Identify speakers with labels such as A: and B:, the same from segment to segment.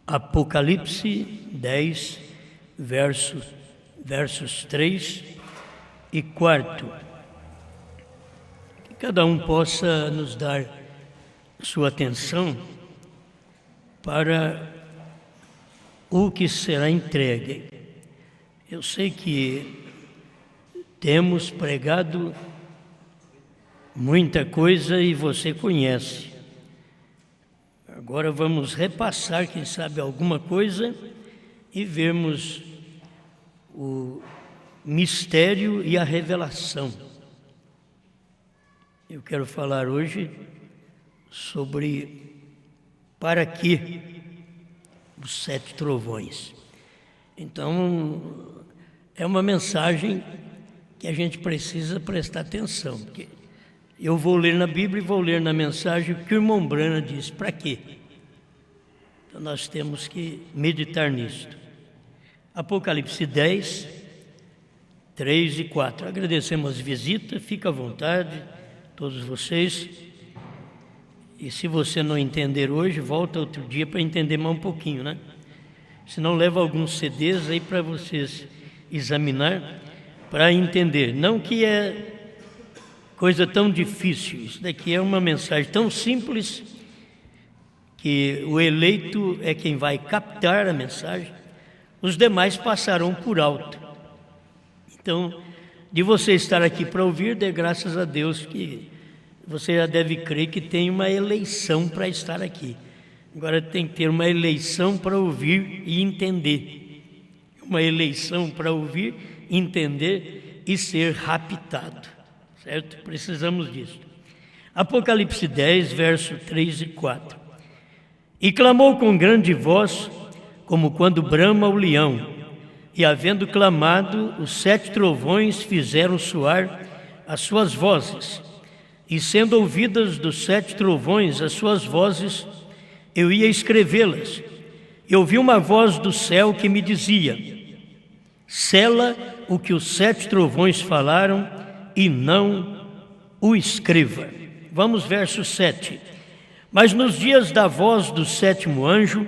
A: Apocalipse 10, versos 3 e 4. Que cada um possa nos dar sua atenção para o que será entregue. Eu sei que temos pregado muita coisa e você conhece. Agora vamos repassar, quem sabe, alguma coisa e vermos o mistério e a revelação. Eu quero falar hoje sobre para que os 7 trovões. Então, é uma mensagem que a gente precisa prestar atenção, porque eu vou ler na Bíblia e vou ler na mensagem o que o irmão Brana diz, para quê? Então nós temos que meditar nisto. Apocalipse 10, 3 e 4. Agradecemos as visitas, fica à vontade, todos vocês. E se você não entender hoje, volta outro dia para entender mais um pouquinho, né? Se não, leva alguns CDs aí para vocês examinar, para entender. Não que é coisa tão difícil, isso daqui é uma mensagem tão simples que o eleito é quem vai captar a mensagem, os demais passarão por alto. Então, de você estar aqui para ouvir, dê graças a Deus que você já deve crer que tem uma eleição para estar aqui. Agora tem que ter uma eleição para ouvir e entender. Uma eleição para ouvir, entender e ser raptado. Certo? Precisamos disso. Apocalipse 10, verso 3 e 4. E clamou com grande voz, como quando brama o leão. E havendo clamado, os 7 trovões fizeram soar as suas vozes. E sendo ouvidas dos 7 trovões as suas vozes, eu ia escrevê-las. E ouvi uma voz do céu que me dizia: sela o que os 7 trovões falaram e não o escreva. Vamos, verso 7. Mas nos dias da voz do 7º anjo,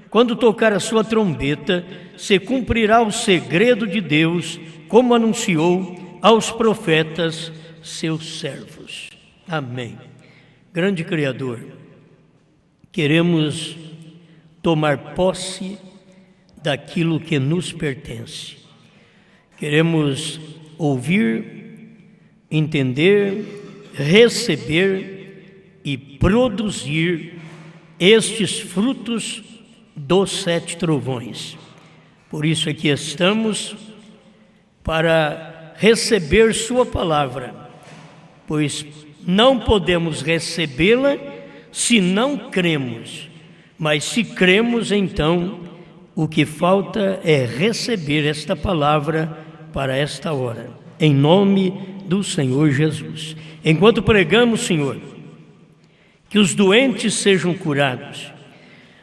A: quando tocar a sua trombeta, se cumprirá o segredo de Deus, como anunciou aos profetas seus servos. Amém. Grande Criador, queremos tomar posse daquilo que nos pertence. Queremos ouvir, entender, receber e produzir estes frutos dos 7 trovões. Por isso aqui estamos para receber sua palavra, pois não podemos recebê-la se não cremos, mas se cremos, então o que falta é receber esta palavra para esta hora, em nome do Senhor Jesus. Enquanto pregamos, Senhor, que os doentes sejam curados,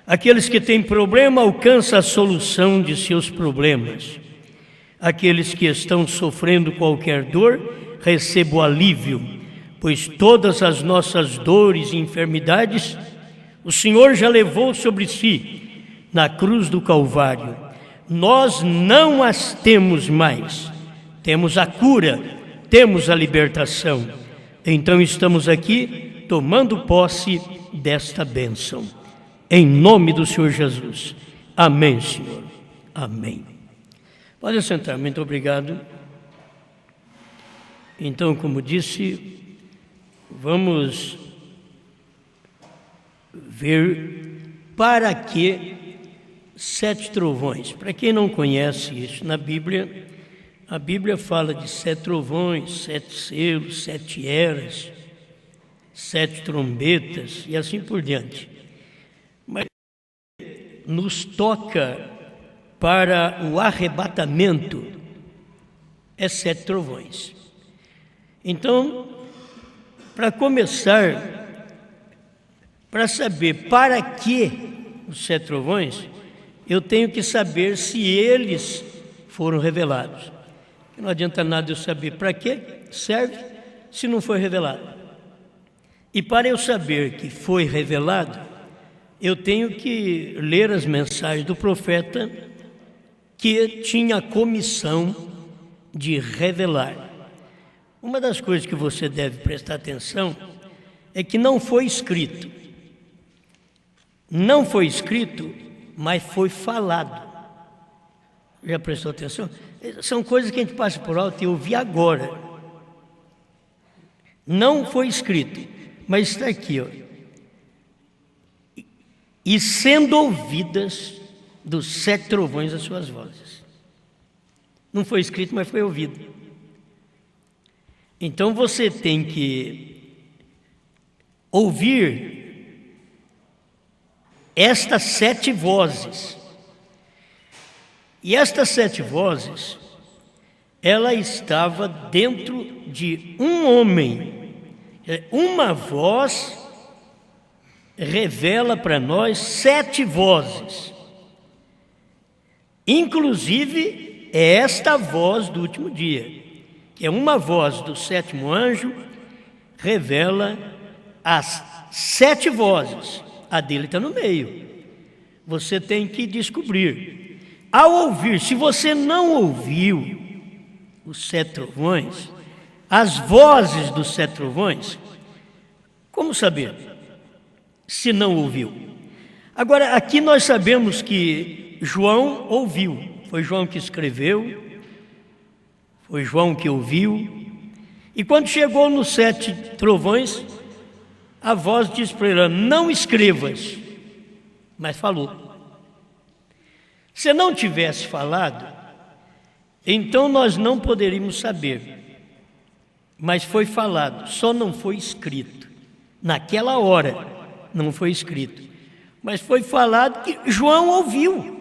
A: aqueles que têm problema alcançam a solução de seus problemas, aqueles que estão sofrendo qualquer dor recebam alívio, pois todas as nossas dores e enfermidades o Senhor já levou sobre si na cruz do Calvário. Nós não as temos mais, temos a cura, temos a libertação. Então estamos aqui tomando posse desta bênção. Em nome do Senhor Jesus. Amém, Senhor. Amém. Pode sentar, muito obrigado. Então, como disse, vamos ver para que 7 trovões. Para quem não conhece isso, na Bíblia, a Bíblia fala de 7 trovões, 7 selos, 7 eras, 7 trombetas e assim por diante. Mas nos toca para o arrebatamento é 7 trovões. Então, para começar, para saber para que os 7 trovões, eu tenho que saber se eles foram revelados. Não adianta nada eu saber para que serve se não foi revelado. E para eu saber que foi revelado, eu tenho que ler as mensagens do profeta que tinha a comissão de revelar. Uma das coisas que você deve prestar atenção é que não foi escrito. Não foi escrito, mas foi falado. Já prestou atenção? São coisas que a gente passa por alto e eu vi agora. Não foi escrito, mas está aqui, ó. E sendo ouvidas dos 7 trovões as suas vozes. Não foi escrito, mas foi ouvido. Então você tem que ouvir estas 7 vozes. E estas 7 vozes, ela estava dentro de um homem. Uma voz revela para nós 7 vozes. Inclusive, é esta voz do último dia, que é uma voz do 7º anjo, revela as 7 vozes. A dele está no meio. Você tem que descobrir. Ao ouvir, se você não ouviu os 7 trovões, as vozes dos 7 trovões, como saber se não ouviu? Agora, aqui nós sabemos que João ouviu. Foi João que escreveu, foi João que ouviu. E quando chegou nos 7 trovões, a voz disse para ele: não escrevas, mas falou. Se não tivesse falado, então nós não poderíamos saber. Mas foi falado, só não foi escrito. Naquela hora não foi escrito, mas foi falado que João ouviu.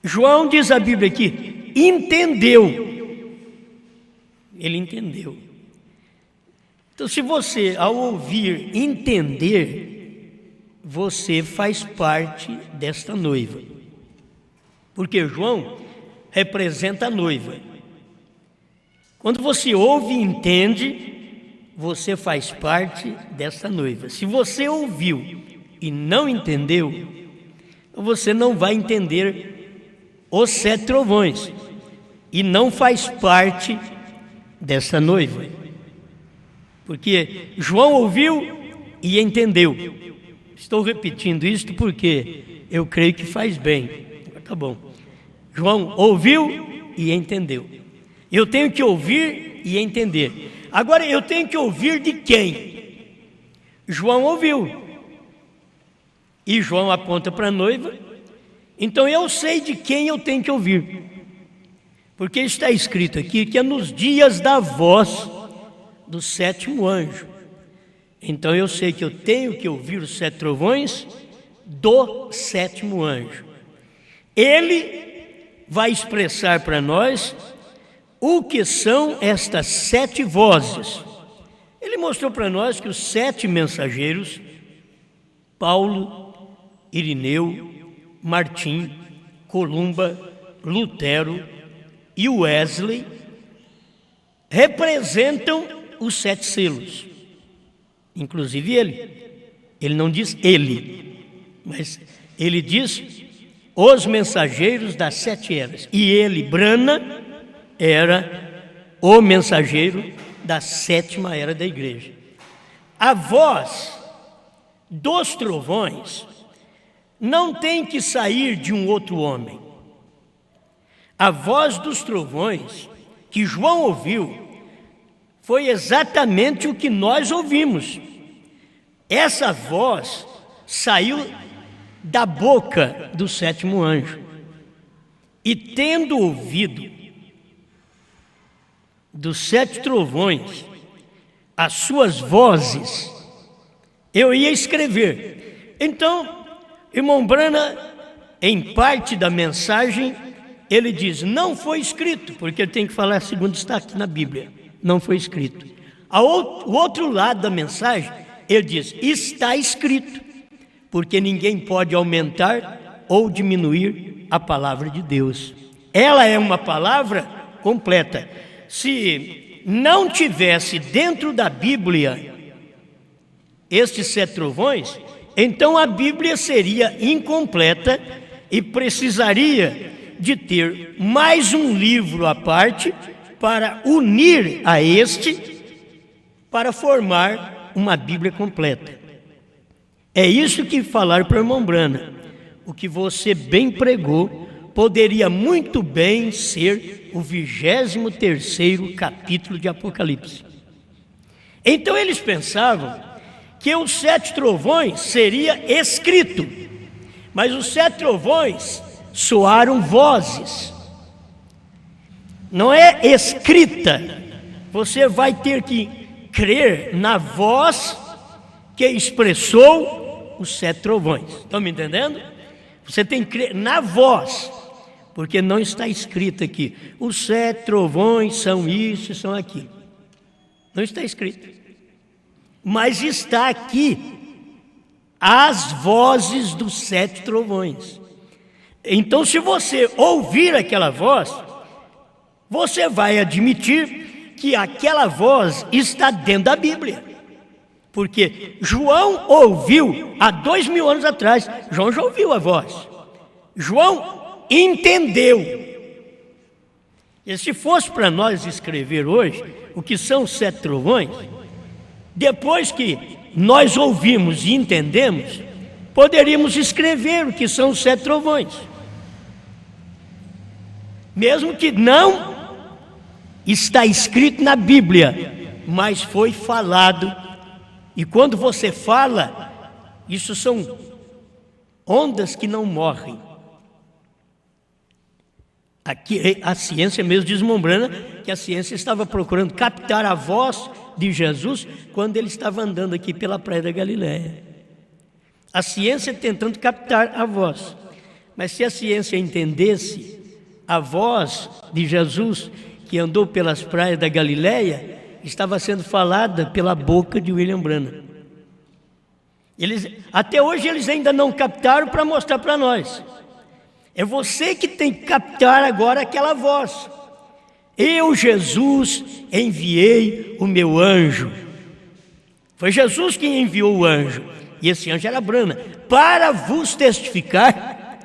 A: João, diz a Bíblia aqui, entendeu. Ele entendeu. Então, se você, ao ouvir, entender, você faz parte desta noiva. Porque João representa a noiva. Quando você ouve e entende, você faz parte dessa noiva. Se você ouviu e não entendeu, você não vai entender os 7 trovões e não faz parte dessa noiva. Porque João ouviu e entendeu. Estou repetindo isto porque eu creio que faz bem. Tá bom. João ouviu e entendeu. Eu tenho que ouvir e entender. Agora eu tenho que ouvir de quem? João ouviu. E João aponta para a noiva. Então eu sei de quem eu tenho que ouvir. Porque está escrito aqui que é nos dias da voz do 7º anjo. Então eu sei que eu tenho que ouvir os 7 trovões do 7º anjo. Ele vai expressar para nós o que são estas 7 vozes. Ele mostrou para nós que os 7 mensageiros, Paulo, Irineu, Martim, Columba, Lutero e Wesley, representam os 7 selos. Inclusive ele não diz ele, mas ele diz os mensageiros das 7 eras. E ele, Brana, era o mensageiro da 7ª era da igreja. A voz dos trovões não tem que sair de um outro homem. A voz dos trovões que João ouviu foi exatamente o que nós ouvimos. Essa voz saiu da boca do 7º anjo. E tendo ouvido dos 7 trovões as suas vozes, eu ia escrever. Então, irmão Brana, em parte da mensagem, ele diz, não foi escrito, porque ele tem que falar segundo está aqui na Bíblia, não foi escrito. O outro lado da mensagem, ele diz, está escrito, porque ninguém pode aumentar ou diminuir a palavra de Deus. Ela é uma palavra completa. Se não tivesse dentro da Bíblia estes 7 trovões, então a Bíblia seria incompleta e precisaria de ter mais um livro à parte para unir a este, para formar uma Bíblia completa. É isso que falar para o irmão Brana. O que você bem pregou poderia muito bem ser o 23º capítulo de Apocalipse. Então eles pensavam que os 7 trovões seria escrito, mas os 7 trovões soaram vozes. Não é escrita. Você vai ter que crer na voz que expressou os 7 trovões. Estão me entendendo? Você tem que crer na voz, porque não está escrito aqui: os 7 trovões são isso e são aquilo. Não está escrito. Mas está aqui as vozes dos 7 trovões. Então, se você ouvir aquela voz, você vai admitir que aquela voz está dentro da Bíblia. Porque João ouviu há 2000 anos atrás. João já ouviu a voz. João entendeu. E se fosse para nós escrever hoje o que são os 7 trovões, depois que nós ouvimos e entendemos, poderíamos escrever o que são os 7 trovões. Mesmo que não está escrito na Bíblia, mas foi falado. E quando você fala, isso são ondas que não morrem. Aqui a ciência mesmo diz Mombrana que a ciência estava procurando captar a voz de Jesus quando ele estava andando aqui pela praia da Galileia. A ciência tentando captar a voz. Mas se a ciência entendesse a voz de Jesus que andou pelas praias da Galileia, estava sendo falada pela boca de William Branham. Até hoje eles ainda não captaram para mostrar para nós. É você que tem que captar agora aquela voz. Eu, Jesus, enviei o meu anjo. Foi Jesus quem enviou o anjo. E esse anjo era Branham, para vos testificar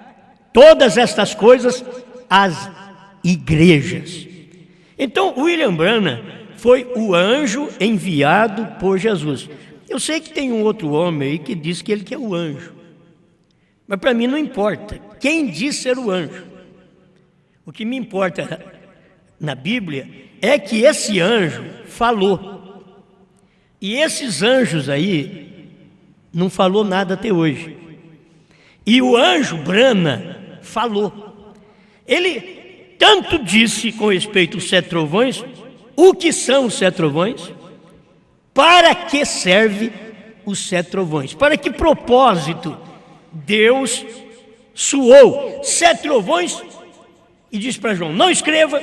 A: todas estas coisas às igrejas. Então, William Branham foi o anjo enviado por Jesus. Eu sei que tem um outro homem aí que diz que ele que é o anjo. Mas para mim não importa quem diz ser o anjo. O que me importa na Bíblia é que esse anjo falou. E esses anjos aí não falou nada até hoje. E o anjo Branham falou. Ele tanto disse com respeito aos 7 trovões, o que são os 7 trovões, para que serve os 7 trovões, para que propósito Deus soou 7 trovões e disse para João: não escreva,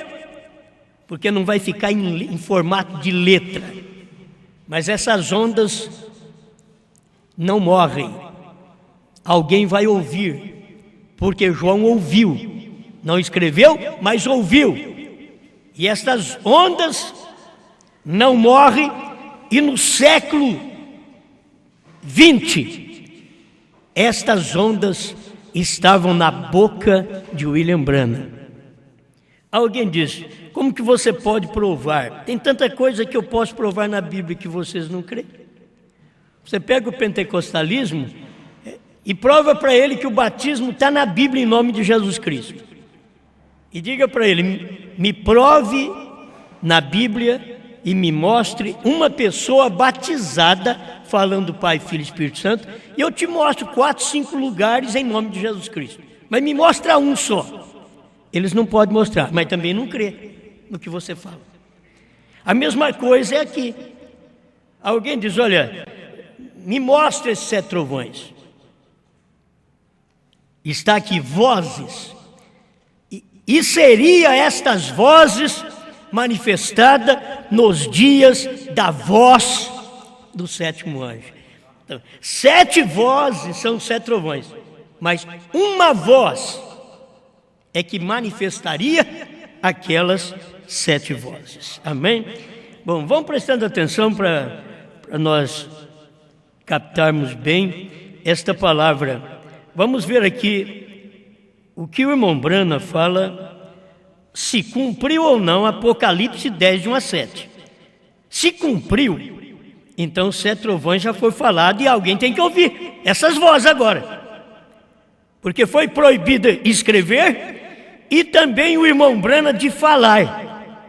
A: porque não vai ficar em formato de letra, mas essas ondas não morrem, alguém vai ouvir, porque João ouviu, não escreveu, mas ouviu, e estas ondas não morrem, e no século 20, estas ondas estavam na boca de William Branham. Alguém disse: como que você pode provar? Tem tanta coisa que eu posso provar na Bíblia que vocês não creem. Você pega o pentecostalismo e prova para ele que o batismo está na Bíblia em nome de Jesus Cristo. E diga para ele: me prove na Bíblia e me mostre uma pessoa batizada falando Pai, Filho e Espírito Santo, e eu te mostro 4, 5 lugares em nome de Jesus Cristo. Mas me mostra um só. Eles não podem mostrar, mas também não crê no que você fala. A mesma coisa é aqui. Alguém diz: olha, me mostra esses 7 trovões. Está aqui vozes. E seria estas vozes manifestada nos dias da voz do 7º anjo. Então, 7 vozes são 7 trovões, mas uma voz é que manifestaria aquelas 7 vozes. Amém? Bom, vamos prestando atenção para nós captarmos bem esta palavra. Vamos ver aqui o que o irmão Brana fala, se cumpriu ou não Apocalipse 10, de 1 a 7. Se cumpriu, então 7 trovões já foi falado e alguém tem que ouvir essas vozes agora. Porque foi proibido escrever e também o irmão Brana de falar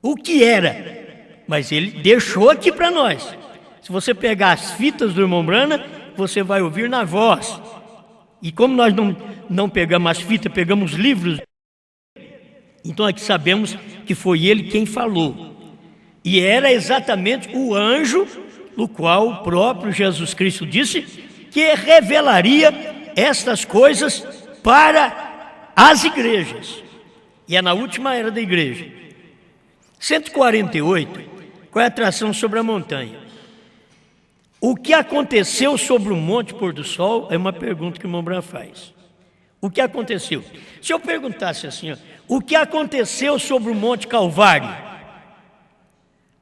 A: o que era. Mas ele deixou aqui para nós. Se você pegar as fitas do irmão Brana, você vai ouvir na voz. E como nós não pegamos as fitas, pegamos livros, então aqui sabemos que foi ele quem falou. E era exatamente o anjo, no qual o próprio Jesus Cristo disse que revelaria estas coisas para as igrejas. E é na última era da igreja. 148, qual é a atração sobre a montanha? O que aconteceu sobre o Monte Pôr do Sol é uma pergunta que o irmão Brana faz. O que aconteceu? Se eu perguntasse assim, o que aconteceu sobre o Monte Calvário?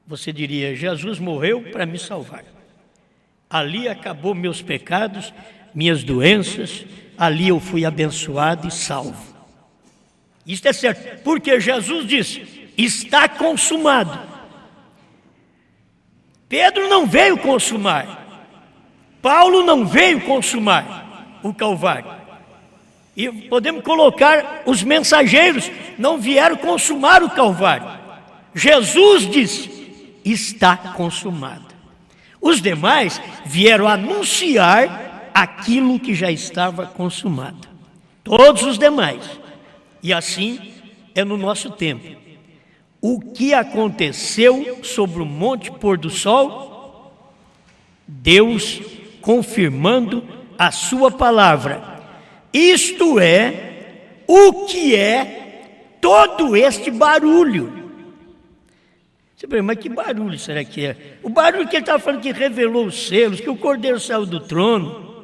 A: Você diria, Jesus morreu para me salvar. Ali acabou meus pecados, minhas doenças, ali eu fui abençoado e salvo. Isso é certo, porque Jesus disse, está consumado. Pedro não veio consumar, Paulo não veio consumar o Calvário. E podemos colocar os mensageiros, não vieram consumar o Calvário. Jesus disse, está consumado. Os demais vieram anunciar aquilo que já estava consumado. Todos os demais. E assim é no nosso tempo. O que aconteceu sobre o Monte Pôr do Sol? Deus confirmando a sua palavra. Isto é, o que é todo este barulho? Você pergunta, mas que barulho será que é? O barulho que ele estava falando que revelou os selos, que o Cordeiro saiu do trono,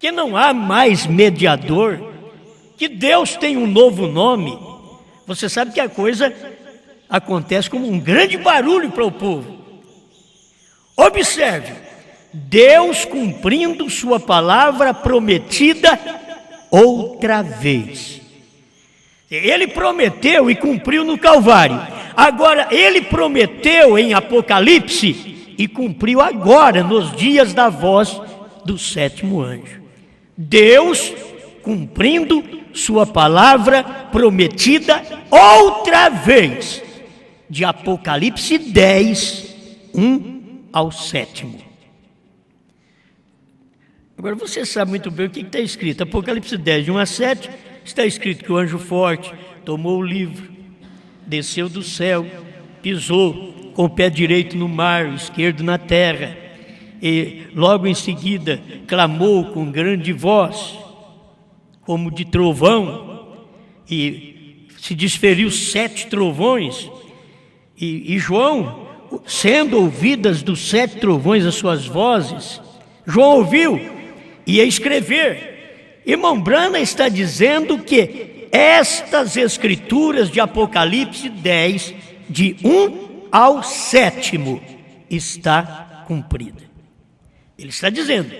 A: que não há mais mediador, que Deus tem um novo nome. Você sabe que a coisa acontece como um grande barulho para o povo. Observe, Deus cumprindo sua palavra prometida outra vez. Ele prometeu e cumpriu no Calvário. Agora, ele prometeu em Apocalipse e cumpriu agora, nos dias da voz do 7º anjo. Deus cumprindo sua palavra prometida outra vez. De Apocalipse 10, 1 ao 7º. Agora, você sabe muito bem o que está escrito. Apocalipse 10, de 1 a 7, está escrito que o anjo forte tomou o livro, desceu do céu, pisou com o pé direito no mar, o esquerdo na terra, e logo em seguida clamou com grande voz, como de trovão, e se desferiu 7 trovões, e João, sendo ouvidas dos 7 trovões as suas vozes, João ouviu e ia escrever. Irmão Brana está dizendo que estas escrituras de Apocalipse 10, de 1 ao 7º, está cumprida. Ele está dizendo,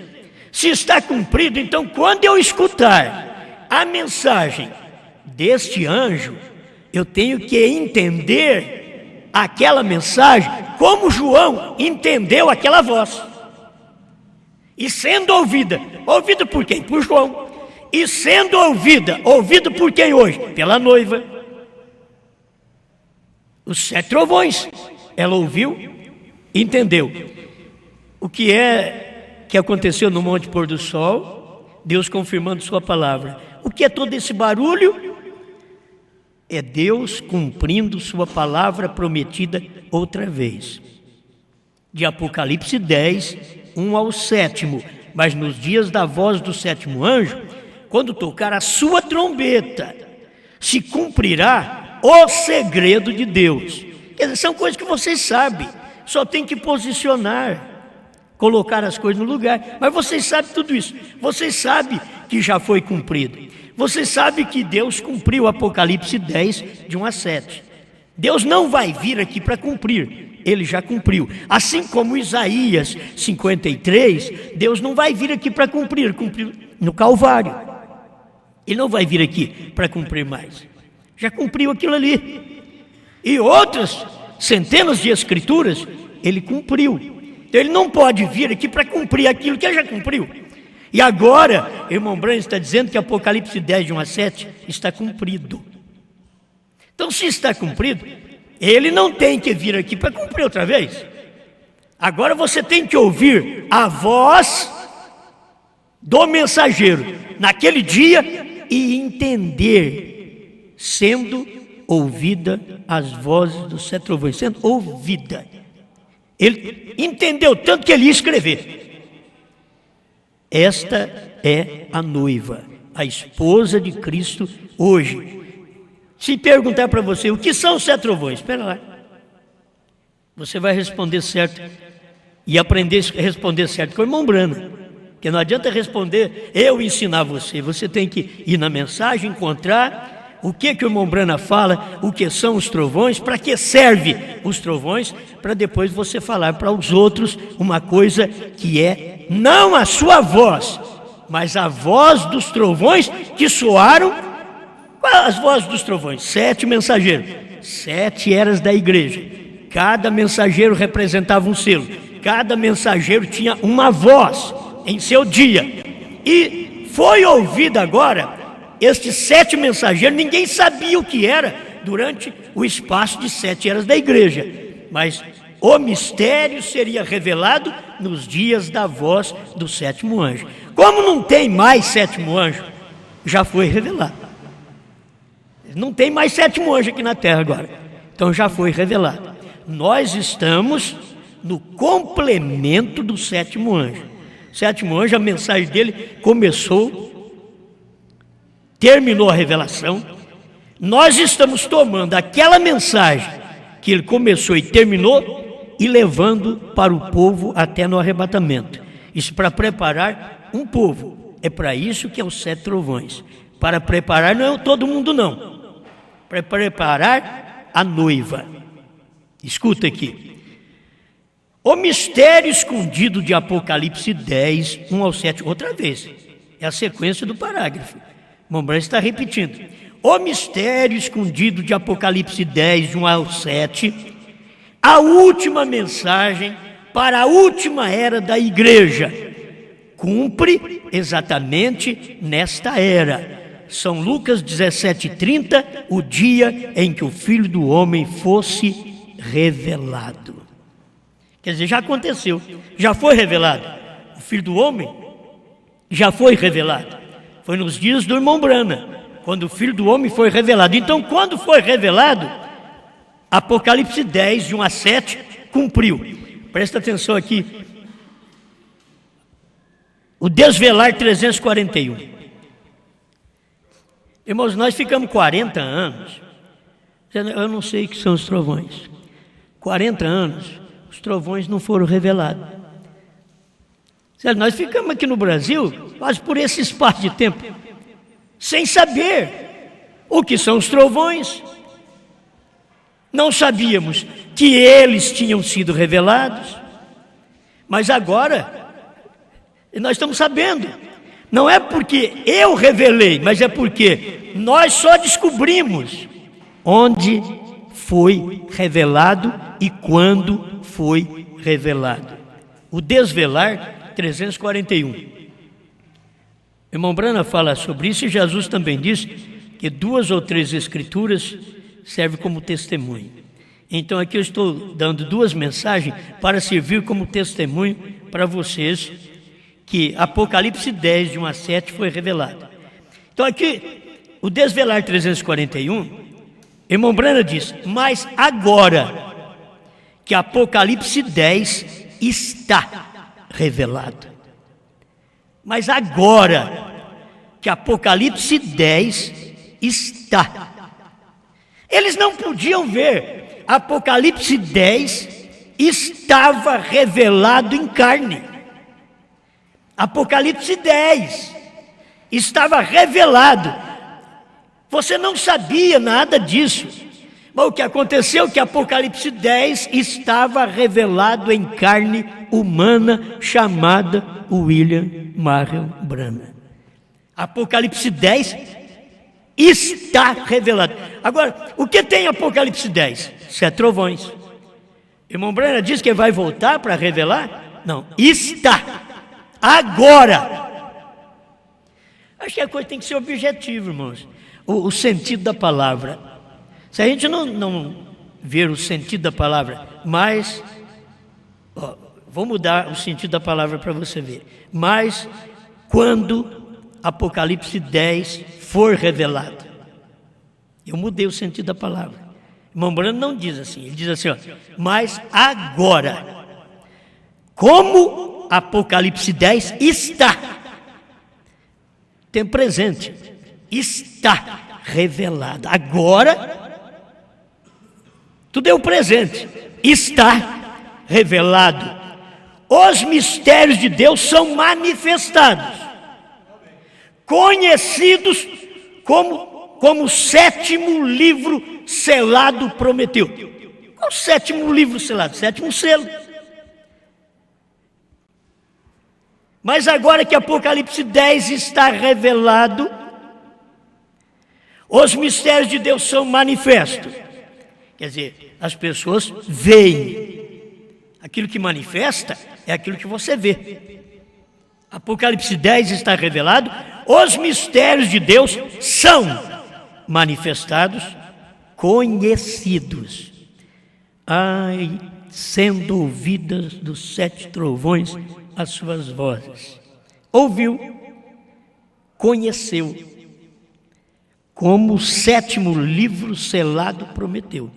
A: se está cumprido, então quando eu escutar a mensagem deste anjo, eu tenho que entender aquela mensagem como João entendeu aquela voz. E sendo ouvida por quem? Por João. E sendo ouvida por quem hoje? Pela noiva. Os 7 trovões. Ela ouviu, entendeu. O que é que aconteceu no Monte Pôr do Sol? Deus confirmando sua palavra. O que é todo esse barulho? É Deus cumprindo sua palavra prometida outra vez. De Apocalipse 10, 1 ao 7º. Mas nos dias da voz do 7º anjo, quando tocar a sua trombeta, se cumprirá o segredo de Deus. Quer dizer, são coisas que vocês sabem, só tem que posicionar, colocar as coisas no lugar. Mas vocês sabem tudo isso, vocês sabem que já foi cumprido. Vocês sabem que Deus cumpriu Apocalipse 10, de 1 a 7. Deus não vai vir aqui para cumprir, ele já cumpriu. Assim como Isaías 53, Deus não vai vir aqui para cumprir, ele cumpriu no Calvário. Ele não vai vir aqui para cumprir mais. Já cumpriu aquilo ali. E outras centenas de escrituras, ele cumpriu. Então ele não pode vir aqui para cumprir aquilo que ele já cumpriu. E agora, irmão Branham está dizendo que Apocalipse 10, de 1 a 7, está cumprido. Então, se está cumprido, ele não tem que vir aqui para cumprir outra vez. Agora você tem que ouvir a voz do mensageiro naquele dia e entender, sendo ouvida as vozes dos 7 trovões, sendo ouvida. Ele entendeu tanto que ele ia escrever. Esta é a noiva, a esposa de Cristo hoje. Se perguntar para você, o que são os 7 trovões? Espera lá. Você vai responder certo e aprender a responder certo com o irmão Branham. Porque não adianta responder, eu ensinar você. Você tem que ir na mensagem, encontrar o que o irmão Branham fala, o que são os trovões, para que serve os trovões, para depois você falar para os outros uma coisa que é não a sua voz, mas a voz dos trovões que soaram. Quais as vozes dos trovões? 7 mensageiros, 7 eras da igreja. Cada mensageiro representava um selo. Cada mensageiro tinha uma voz em seu dia. E foi ouvido agora, estes 7 mensageiros, ninguém sabia o que era durante o espaço de 7 eras da igreja. Mas o mistério seria revelado nos dias da voz do 7º anjo. Como não tem mais 7º anjo, já foi revelado. Não tem mais 7º anjo aqui na terra agora. Então já foi revelado. Nós estamos no complemento do 7º anjo. O 7º anjo, a mensagem dele começou, terminou a revelação. Nós estamos tomando aquela mensagem que ele começou e terminou e levando para o povo até no arrebatamento. Isso para preparar um povo. É para isso que é os 7 trovões. Para preparar não é todo mundo não. Para preparar a noiva. Escuta aqui. O mistério escondido de Apocalipse 10, 1 ao 7, outra vez. É a sequência do parágrafo. O Branham está repetindo. O mistério escondido de Apocalipse 10, 1 ao 7, a última mensagem para a última era da igreja, cumpre exatamente nesta era. São Lucas 17:30, o dia em que o Filho do Homem fosse revelado. Quer dizer, já aconteceu, já foi revelado. O Filho do Homem já foi revelado. Foi nos dias do irmão Branham, quando o Filho do Homem foi revelado. Então, quando foi revelado, Apocalipse 10, de 1 a 7, cumpriu. Presta atenção aqui. O desvelar 341. Irmãos, nós ficamos 40 anos. Eu não sei o que são os trovões. 40 anos. Os trovões não foram revelados. Nós ficamos aqui no Brasil, quase por esse espaço de tempo, sem saber o que são os trovões. Não sabíamos que eles tinham sido revelados, mas agora nós estamos sabendo. Não é porque eu revelei, mas é porque nós só descobrimos onde foi revelado e quando foi revelado. O desvelar 341. Irmão Branham fala sobre isso e Jesus também diz que 2 ou 3 escrituras servem como testemunho. Então aqui eu estou dando 2 mensagens para servir como testemunho para vocês que Apocalipse 10, de 1 a 7 foi revelado. Então aqui, o desvelar 341, irmão Branham diz, mas agora que Apocalipse 10 está revelado. Mas agora que Apocalipse 10 está. Eles não podiam ver. Apocalipse 10 estava revelado em carne. Apocalipse 10 estava revelado. Você não sabia nada disso. Bom, o que aconteceu é que Apocalipse 10 estava revelado em carne humana chamada William Marion Branham. Apocalipse 10 está revelado. Agora, o que tem Apocalipse 10? 7 trovões. Irmão Branham diz que vai voltar para revelar? Não, está. Agora. Acho que a coisa tem que ser objetiva, irmãos. O sentido da palavra. Se a gente não ver o sentido da palavra, mas... vou mudar o sentido da palavra para você ver. Mas quando Apocalipse 10 for revelado. Eu mudei o sentido da palavra. Irmão Branham não diz assim, ele diz assim, mas agora, como Apocalipse 10 está, tem presente, está revelado. Agora, tudo é o presente, está revelado. Os mistérios de Deus são manifestados, conhecidos como o 7º livro selado prometeu. Qual o 7º livro selado? 7º selo. Mas agora que Apocalipse 10 está revelado, os mistérios de Deus são manifestos. Quer dizer, as pessoas veem. Aquilo que manifesta é aquilo que você vê. Apocalipse 10 está revelado, os mistérios de Deus são manifestados, conhecidos. Ai, sendo ouvidas dos 7 trovões as suas vozes. Ouviu, conheceu, como o 7º livro selado prometeu.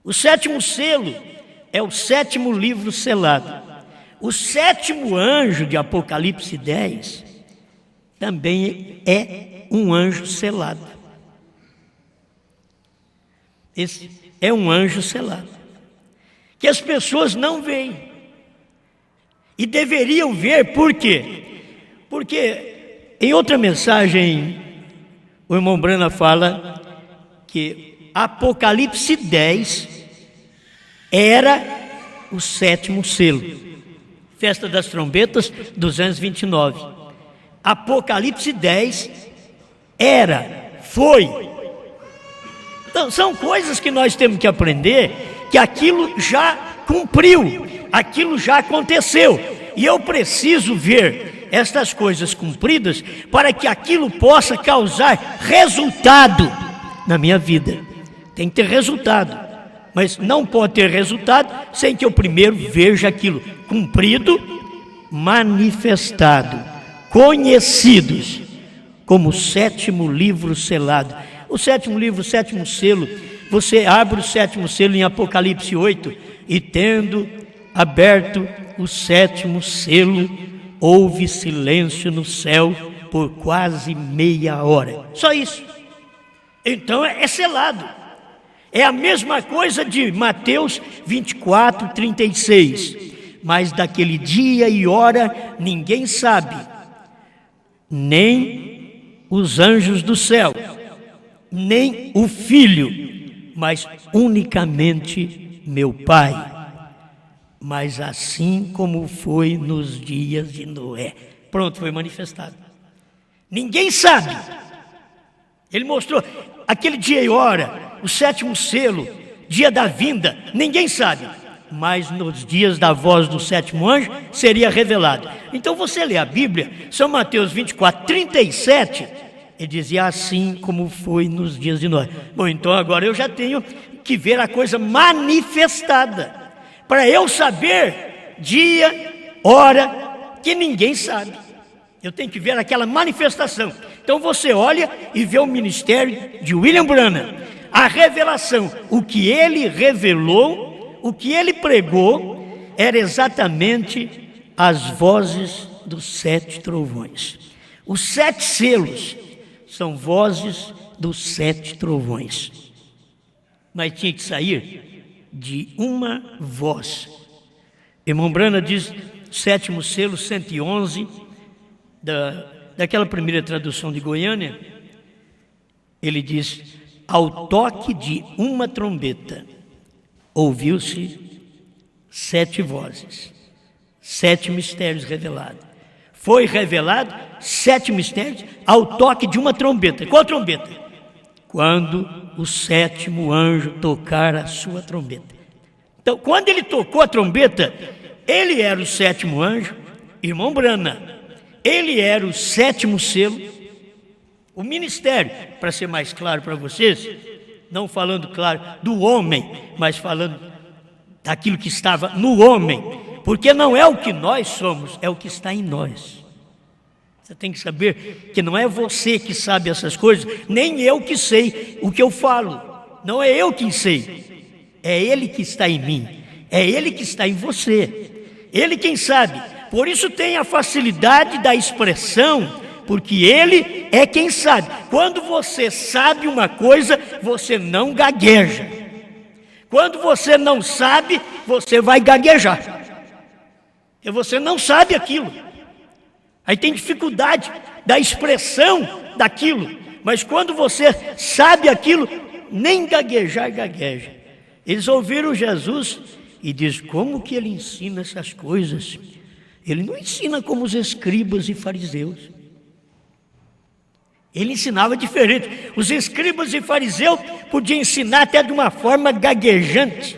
A: O 7º selo é o 7º livro selado. O 7º anjo de Apocalipse 10 também é um anjo selado. Esse é um anjo selado, que as pessoas não veem. E deveriam ver, por quê? Porque em outra mensagem, o irmão Branham fala que Apocalipse 10 era o 7º selo. Festa das Trombetas, 229. Apocalipse 10 foi. Então, são coisas que nós temos que aprender, que aquilo já cumpriu, aquilo já aconteceu. E eu preciso ver estas coisas cumpridas para que aquilo possa causar resultado na minha vida. Tem que ter resultado. Mas não pode ter resultado sem que eu primeiro veja aquilo cumprido, manifestado, conhecidos como o 7º livro selado. O 7º livro, o 7º selo, você abre o 7º selo em Apocalipse 8 e tendo aberto o 7º selo, houve silêncio no céu por quase meia hora. Só isso. Então é selado. É a mesma coisa de Mateus 24, 36. Mas daquele dia e hora ninguém sabe, nem os anjos do céu, nem o Filho, mas unicamente meu Pai. Mas assim como foi nos dias de Noé. Pronto, foi manifestado. Ninguém sabe. Ele mostrou aquele dia e hora, o 7º selo, dia da vinda, ninguém sabe. Mas nos dias da voz do 7º anjo seria revelado. Então você lê a Bíblia, São Mateus 24, 37, ele dizia assim como foi nos dias de Noé. Bom, então agora eu já tenho que ver a coisa manifestada, para eu saber dia, hora, que ninguém sabe. Eu tenho que ver aquela manifestação. Então você olha e vê o ministério de William Branham, a revelação, o que ele revelou, o que ele pregou, era exatamente as vozes dos 7 trovões. Os 7 selos são vozes dos 7 trovões. Mas tinha que sair de uma voz. Irmão Branham diz, 7º selo, 111, daquela primeira tradução de Goiânia, ele diz, ao toque de uma trombeta, ouviu-se 7 vozes, 7 mistérios revelados. Foi revelado 7 mistérios ao toque de uma trombeta. Qual trombeta? Quando o 7º anjo tocar a sua trombeta. Então, quando ele tocou a trombeta, ele era o 7º anjo, irmão Brana. Ele era o 7º selo. O ministério, para ser mais claro para vocês, não falando, claro, do homem, mas falando daquilo que estava no homem, porque não é o que nós somos, é o que está em nós. Você tem que saber que não é você que sabe essas coisas, nem eu que sei o que eu falo. Não é eu que sei, é Ele que está em mim, é Ele que está em você. Ele quem sabe. Por isso tem a facilidade da expressão, porque Ele é quem sabe. Quando você sabe uma coisa, você não gagueja. Quando você não sabe, você vai gaguejar. E você não sabe aquilo. Aí tem dificuldade da expressão daquilo. Mas quando você sabe aquilo, nem gaguejar gagueja. Eles ouviram Jesus e diz: como que ele ensina essas coisas? Ele não ensina como os escribas e fariseus. Ele ensinava diferente. Os escribas e fariseus podiam ensinar até de uma forma gaguejante,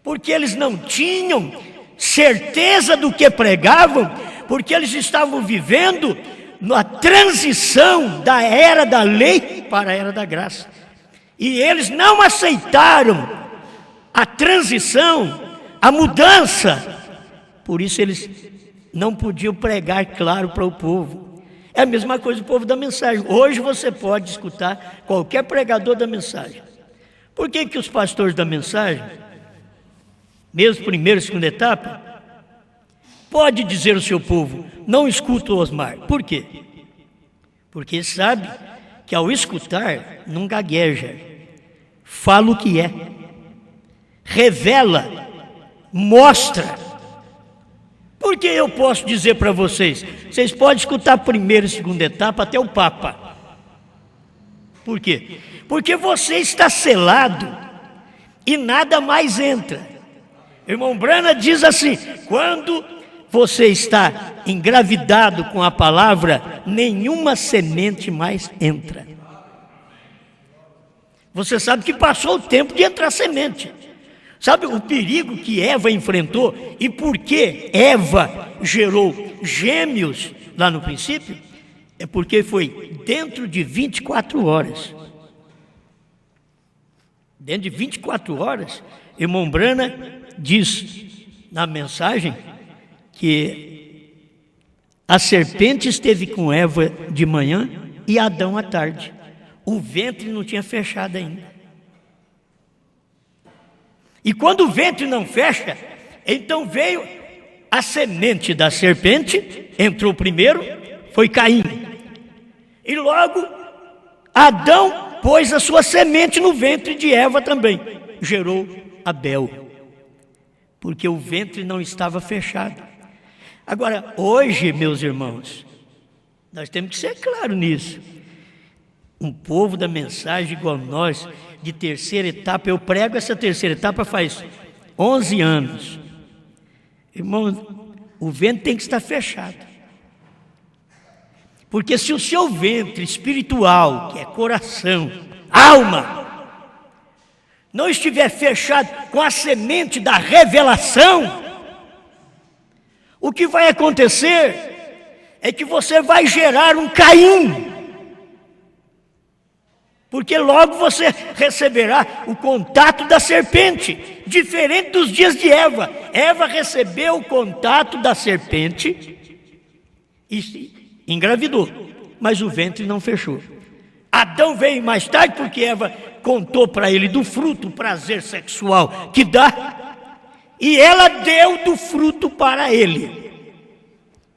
A: porque eles não tinham certeza do que pregavam, porque eles estavam vivendo na transição da era da lei para a era da graça. E eles não aceitaram a transição, a mudança. Por isso eles não podiam pregar claro para o povo. É a mesma coisa do povo da mensagem. Hoje você pode escutar qualquer pregador da mensagem. Por que os pastores da mensagem, mesmo primeira e segunda etapa, pode dizer ao seu povo: não escuta o Osmar? Por quê? Porque sabe que ao escutar não gagueja, fala o que é, revela, mostra. Porque eu posso dizer para vocês, vocês podem escutar a primeira e segunda etapa até o Papa. Por quê? Porque você está selado e nada mais entra. Irmão Brana diz assim: quando você está engravidado com a palavra, nenhuma semente mais entra. Você sabe que passou o tempo de entrar semente. Sabe o perigo que Eva enfrentou e por que Eva gerou gêmeos lá no princípio? É porque foi dentro de 24 horas. Dentro de 24 horas, irmão Brana diz na mensagem que a serpente esteve com Eva de manhã e Adão à tarde. O ventre não tinha fechado ainda. E quando o ventre não fecha, então veio a semente da serpente, entrou primeiro, foi Caim. E logo Adão pôs a sua semente no ventre de Eva também, gerou Abel, porque o ventre não estava fechado. Agora, hoje, meus irmãos, nós temos que ser claros nisso. Um povo da mensagem igual nós, de terceira etapa, eu prego essa terceira etapa faz 11 anos. Irmão, o ventre tem que estar fechado. Porque se o seu ventre espiritual, que é coração, alma, não estiver fechado com a semente da revelação, o que vai acontecer é que você vai gerar um Caim. Porque logo você receberá o contato da serpente, diferente dos dias de Eva. Eva recebeu o contato da serpente e engravidou, mas o ventre não fechou. Adão veio mais tarde porque Eva contou para ele do fruto, o prazer sexual que dá, e ela deu do fruto para ele,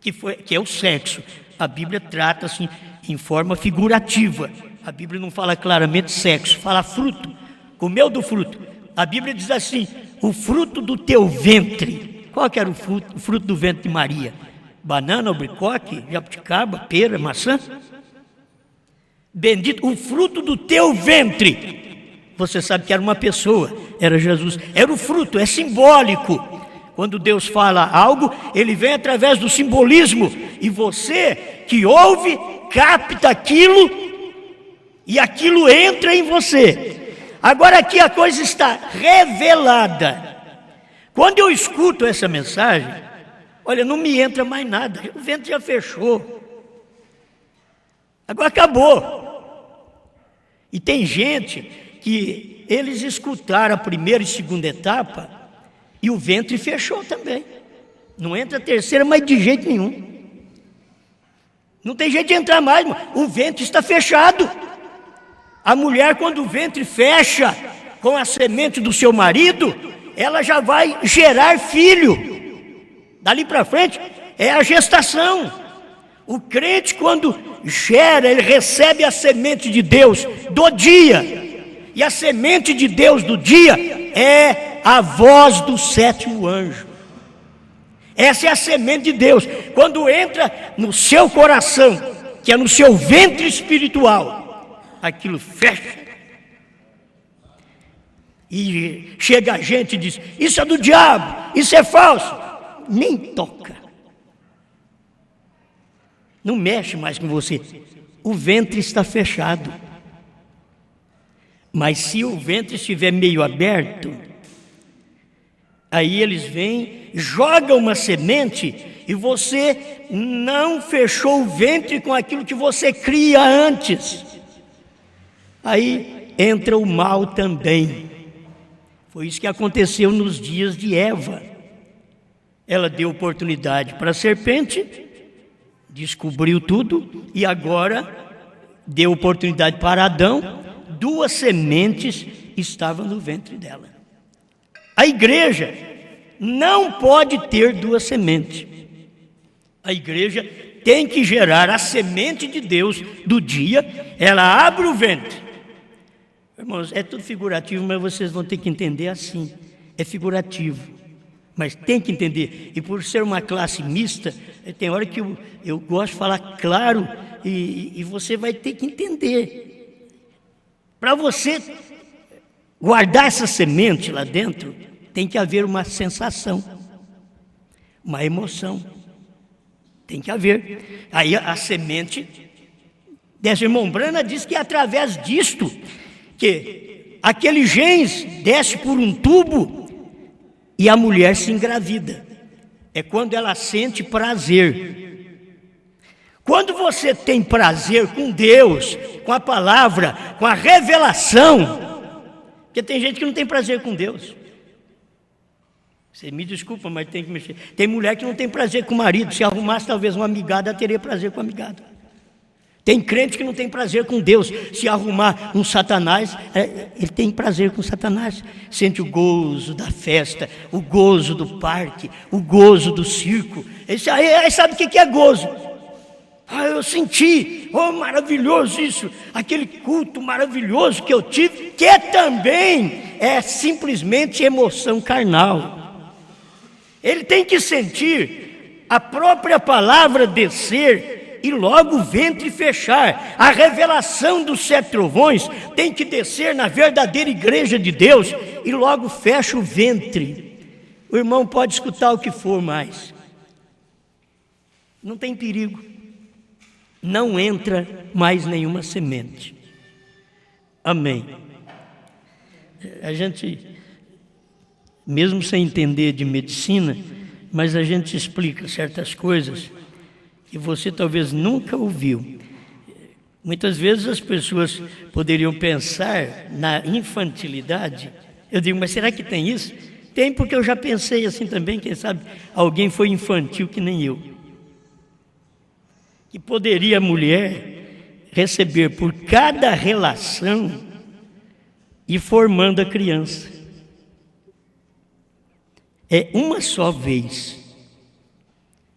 A: que é o sexo. A Bíblia trata assim em forma figurativa. A Bíblia não fala claramente sexo, fala fruto, comeu do fruto. A Bíblia diz assim: o fruto do teu ventre. Qual que era o fruto? O fruto do ventre de Maria? Banana, albaricoque, jabuticaba, pera, maçã? bendito o fruto do teu ventre. Você sabe que era uma pessoa, era Jesus, era o fruto, é simbólico. Quando Deus fala algo, ele vem através do simbolismo, e você que ouve, capta aquilo, e aquilo entra em você. Agora aqui a coisa está revelada. Quando eu escuto essa mensagem, olha, não me entra mais nada, o ventre já fechou. Agora acabou. E tem gente que eles escutaram a primeira e segunda etapa e o ventre fechou também. Não entra a terceira, mas de jeito nenhum. Não tem jeito de entrar mais, irmão. O ventre está fechado. A mulher, quando o ventre fecha com a semente do seu marido, ela já vai gerar filho. Dali para frente é a gestação. O crente, quando gera, ele recebe a semente de Deus do dia. E a semente de Deus do dia é a voz do sétimo anjo. Essa é a semente de Deus. Quando entra no seu coração, que é no seu ventre espiritual, aquilo fecha. E chega a gente e diz: isso é do diabo, isso é falso. Nem toca. Não mexe mais com você. O ventre está fechado. Mas se o ventre estiver meio aberto, aí eles vêm, jogam uma semente e você não fechou o ventre com aquilo que você cria antes. Aí entra o mal também. Foi isso que aconteceu nos dias de Eva. Ela deu oportunidade para a serpente, descobriu tudo, e agora deu oportunidade para Adão. Duas sementes estavam no ventre dela. A igreja não pode ter duas sementes. A igreja tem que gerar a semente de Deus do dia. Ela abre o ventre. Irmãos, é tudo figurativo, mas vocês vão ter que entender assim. É figurativo, mas tem que entender. E por ser uma classe mista, tem hora que eu gosto de falar claro, e você vai ter que entender. Para você guardar essa semente lá dentro, tem que haver uma sensação, uma emoção. Tem que haver. Aí a semente dessa irmã Brana diz que é através disto que aquele genes desce por um tubo e a mulher se engravida. É quando ela sente prazer. Quando você tem prazer com Deus, com a palavra, com a revelação, porque tem gente que não tem prazer com Deus. Você me desculpa, mas tem que mexer. Tem mulher que não tem prazer com o marido. Se arrumasse talvez uma amigada, ela teria prazer com a amigada. Tem crente que não tem prazer com Deus. Se arrumar um Satanás, ele tem prazer com Satanás. Sente o gozo da festa, o gozo do parque, o gozo do circo. Aí sabe o que é gozo? Eu senti, maravilhoso isso, aquele culto maravilhoso que eu tive, que também é simplesmente emoção carnal. Ele tem que sentir a própria palavra descer e logo o ventre fechar. A revelação dos 7 trovões tem que descer na verdadeira igreja de Deus e logo fecha o ventre. O irmão pode escutar o que for mais. Não tem perigo. Não entra mais nenhuma semente. Amém. A gente, mesmo sem entender de medicina, mas a gente explica certas coisas que você talvez nunca ouviu. Muitas vezes as pessoas poderiam pensar na infantilidade. Eu digo, mas será que tem isso? Tem, porque eu já pensei assim também, quem sabe alguém foi infantil que nem eu. Que poderia a mulher receber por cada relação e formando a criança. É uma só vez.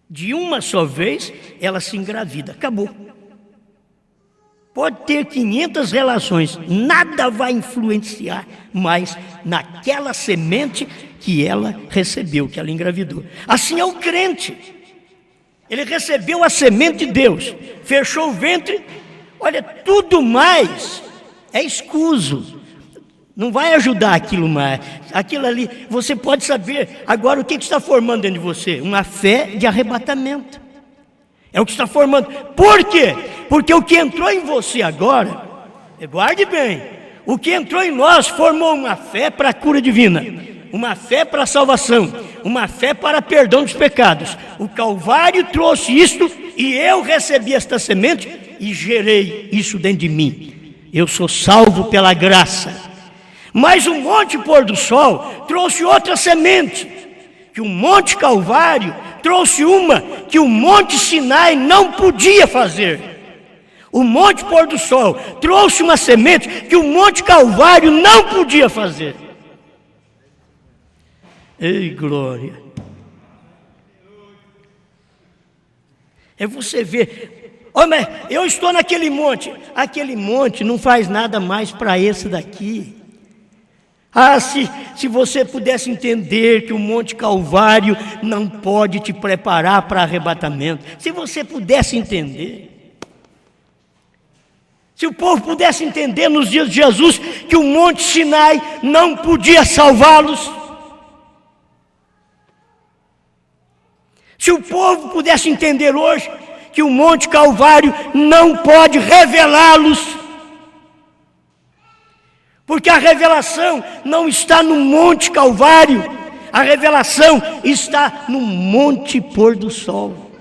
A: De uma só vez, ela se engravida. Acabou. Pode ter 500 relações, nada vai influenciar mais naquela semente que ela recebeu, que ela engravidou. Assim é o crente. Ele recebeu a semente de Deus, fechou o ventre. Olha, tudo mais é escuso. Não vai ajudar aquilo mais. Aquilo ali, você pode saber agora o que está formando dentro de você? Uma fé de arrebatamento. É o que está formando. Por quê? Porque o que entrou em você agora, guarde bem, o que entrou em nós formou uma fé para a cura divina, uma fé para a salvação, uma fé para perdão dos pecados. O Calvário trouxe isto e eu recebi esta semente e gerei isso dentro de mim. Eu sou salvo pela graça. Mas o Monte Pôr do Sol trouxe outra semente, que o Monte Calvário trouxe uma que o Monte Sinai não podia fazer. O Monte Pôr do Sol trouxe uma semente que o Monte Calvário não podia fazer. Ei, glória! É você ver, oh, mas eu estou naquele monte. Aquele monte não faz nada mais para esse daqui. Ah, se você pudesse entender que o Monte Calvário não pode te preparar para arrebatamento. Se você pudesse entender. Se o povo pudesse entender nos dias de Jesus que o Monte Sinai não podia salvá-los. Se o povo pudesse entender hoje que o Monte Calvário não pode revelá-los. Porque a revelação não está no Monte Calvário, a revelação está no Monte Pôr do Sol.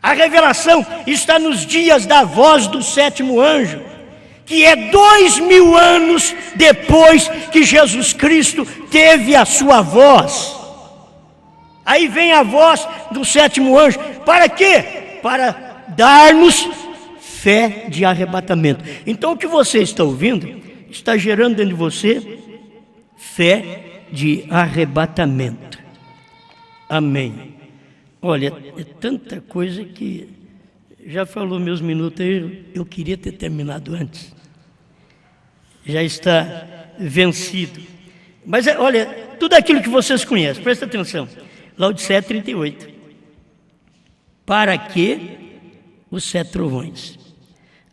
A: A revelação está nos dias da voz do sétimo anjo, que é 2000 anos depois que Jesus Cristo teve a sua voz. Aí vem a voz do sétimo anjo, para quê? Para dar-nos fé de arrebatamento. Então o que você está ouvindo está gerando dentro de você fé de arrebatamento. Amém. Olha, é tanta coisa que já falou meus minutos aí, eu queria ter terminado antes. Já está vencido. Mas olha, tudo aquilo que vocês conhecem, presta atenção. Laodiceia 38. Para que os 7 trovões?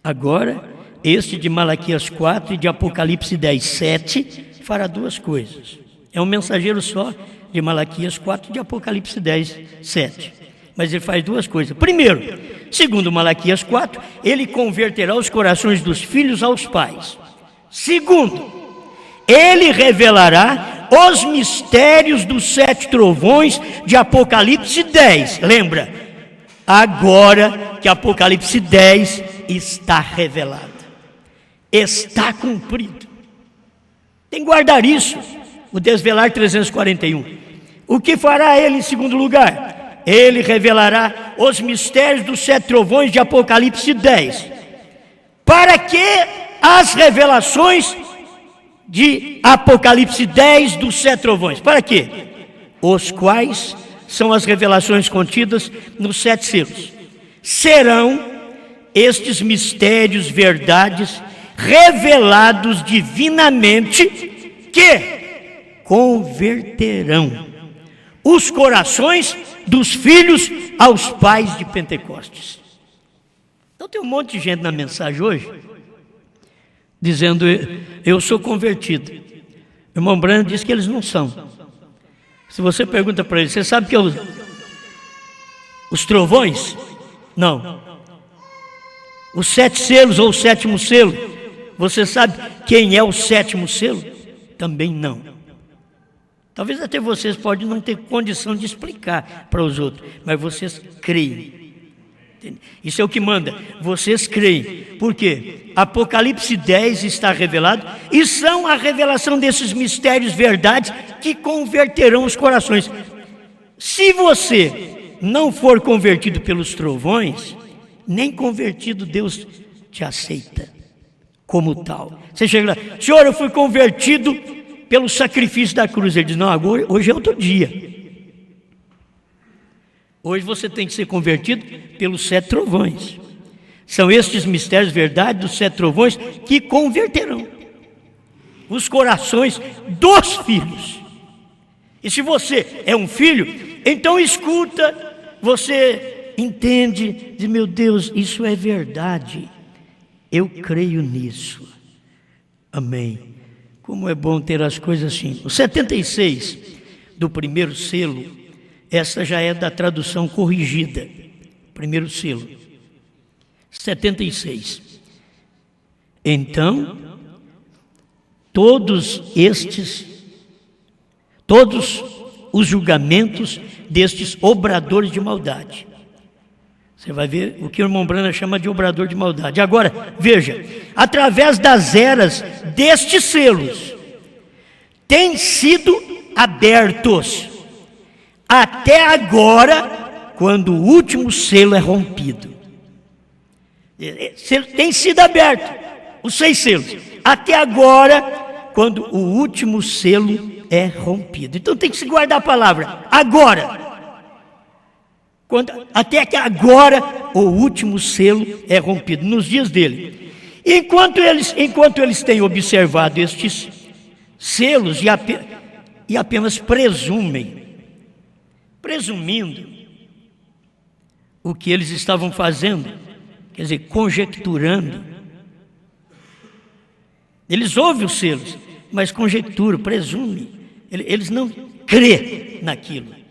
A: Agora, este de Malaquias 4 e de Apocalipse 10, 7, fará 2 coisas. É um mensageiro só de Malaquias 4 e de Apocalipse 10, 7. Mas ele faz 2 coisas. Primeiro, segundo Malaquias 4, ele converterá os corações dos filhos aos pais. Segundo, ele revelará os mistérios dos 7 trovões de Apocalipse 10. Lembra? Agora que Apocalipse 10 está revelado, está cumprido. Tem que guardar isso. O desvelar 341. O que fará ele em segundo lugar? Ele revelará os mistérios dos 7 trovões de Apocalipse 10. Para que as revelações de Apocalipse 10 dos 7 trovões? Para quê? Os quais são as revelações contidas nos 7 selos. Serão estes mistérios, verdades, revelados divinamente, que converterão os corações dos filhos aos pais de Pentecostes. Então tem um monte de gente na mensagem hoje, dizendo, eu sou convertido. O irmão Brando diz que eles não são. Se você pergunta para eles, você sabe que é os trovões? Não. Os 7 selos ou o 7º selo, você sabe quem é o 7º selo? Também não. Talvez até vocês podem não ter condição de explicar para os outros, mas vocês creem. Isso é o que manda, vocês creem. Por quê? Apocalipse 10 está revelado e são a revelação desses mistérios, verdades, que converterão os corações. Se você não for convertido pelos trovões, nem convertido Deus te aceita como tal. Você chega lá, Senhor, eu fui convertido pelo sacrifício da cruz. Ele diz, não, agora, hoje é outro dia. Hoje você tem que ser convertido pelos 7 trovões. São estes mistérios, verdade, dos 7 trovões que converterão os corações dos filhos. E se você é um filho, então escuta, você entende, diz, meu Deus, isso é verdade, eu creio nisso. Amém. Como é bom ter as coisas assim. O 76 do primeiro selo, essa já é da tradução corrigida. Primeiro selo. 76. Então, todos os julgamentos destes obradores de maldade. Você vai ver o que o irmão Brana chama de obrador de maldade. Agora, veja, através das eras destes selos, têm sido abertos, até agora, quando o último selo é rompido. Tem sido aberto, os 6 selos, até agora, quando o último selo é rompido. Então tem que se guardar a palavra, agora. Até que agora o último selo é rompido, nos dias dele. Enquanto eles têm observado estes selos e apenas presumindo o que eles estavam fazendo, quer dizer, conjecturando. Eles ouvem os selos, mas conjecturam, presumem. Eles não crêem naquilo.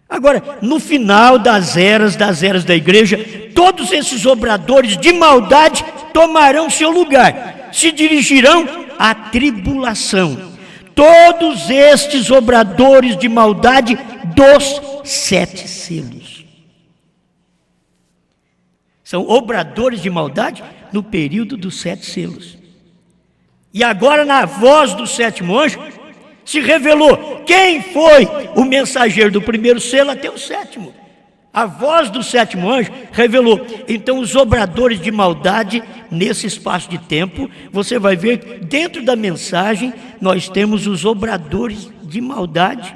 A: Agora, no final das eras da igreja, todos esses obradores de maldade tomarão seu lugar, se dirigirão à tribulação. Todos estes obradores de maldade dos 7 selos. São obradores de maldade no período dos 7 selos. E agora, na voz do 7º anjo, se revelou quem foi o mensageiro do primeiro selo até o 7º. A voz do 7º anjo revelou. Então, os obradores de maldade, nesse espaço de tempo, você vai ver, dentro da mensagem, nós temos os obradores de maldade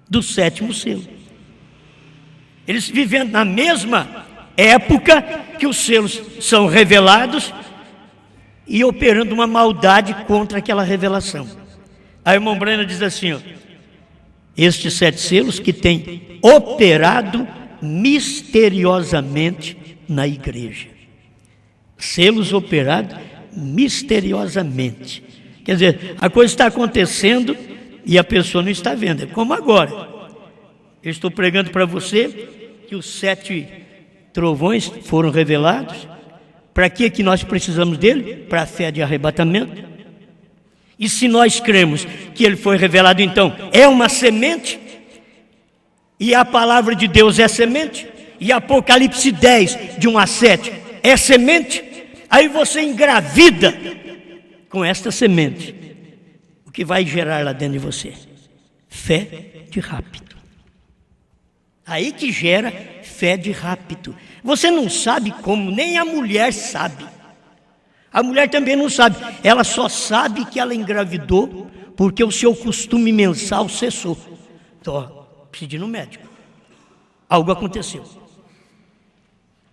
A: do 7º selo. Eles vivendo na mesma época que os selos são revelados e operando uma maldade contra aquela revelação. A irmã Brena diz assim, ó, estes 7 selos que têm operado misteriosamente na igreja. Selos operados misteriosamente. Quer dizer, a coisa está acontecendo e a pessoa não está vendo. É como agora. Eu estou pregando para você que os 7 trovões foram revelados. Para que nós precisamos dele? Para a fé de arrebatamento. E se nós cremos que ele foi revelado, então é uma semente, e a palavra de Deus é semente, e Apocalipse 10, de 1 a 7, é semente, aí você engravida com esta semente, o que vai gerar lá dentro de você? Fé de rápido. Aí que gera fé de rápido. Você não sabe como, nem a mulher sabe. A mulher também não sabe, ela só sabe que ela engravidou porque o seu costume mensal cessou. Então, precisa ir no médico. Algo aconteceu.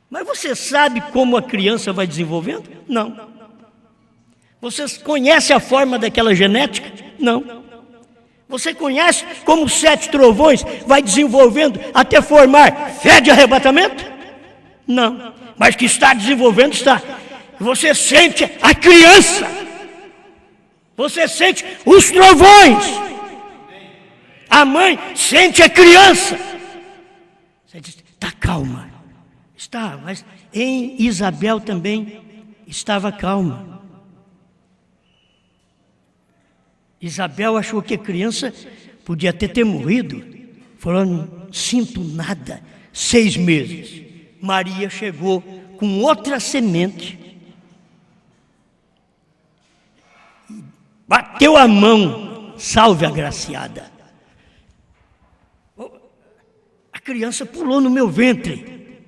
A: Mas você sabe como a criança vai desenvolvendo? Não. Você conhece a forma daquela genética? Não. Você conhece como os 7 trovões vai desenvolvendo até formar fé de arrebatamento? Não. Mas que está desenvolvendo, está. Você sente a criança, você sente os trovões, a mãe sente a criança. Você diz, está calma, está, mas em Isabel também estava calma. Isabel achou que a criança podia até ter morrido, falou, não sinto nada, 6 meses. Maria chegou com outra semente, bateu a mão, salve agraciada. A criança pulou no meu ventre.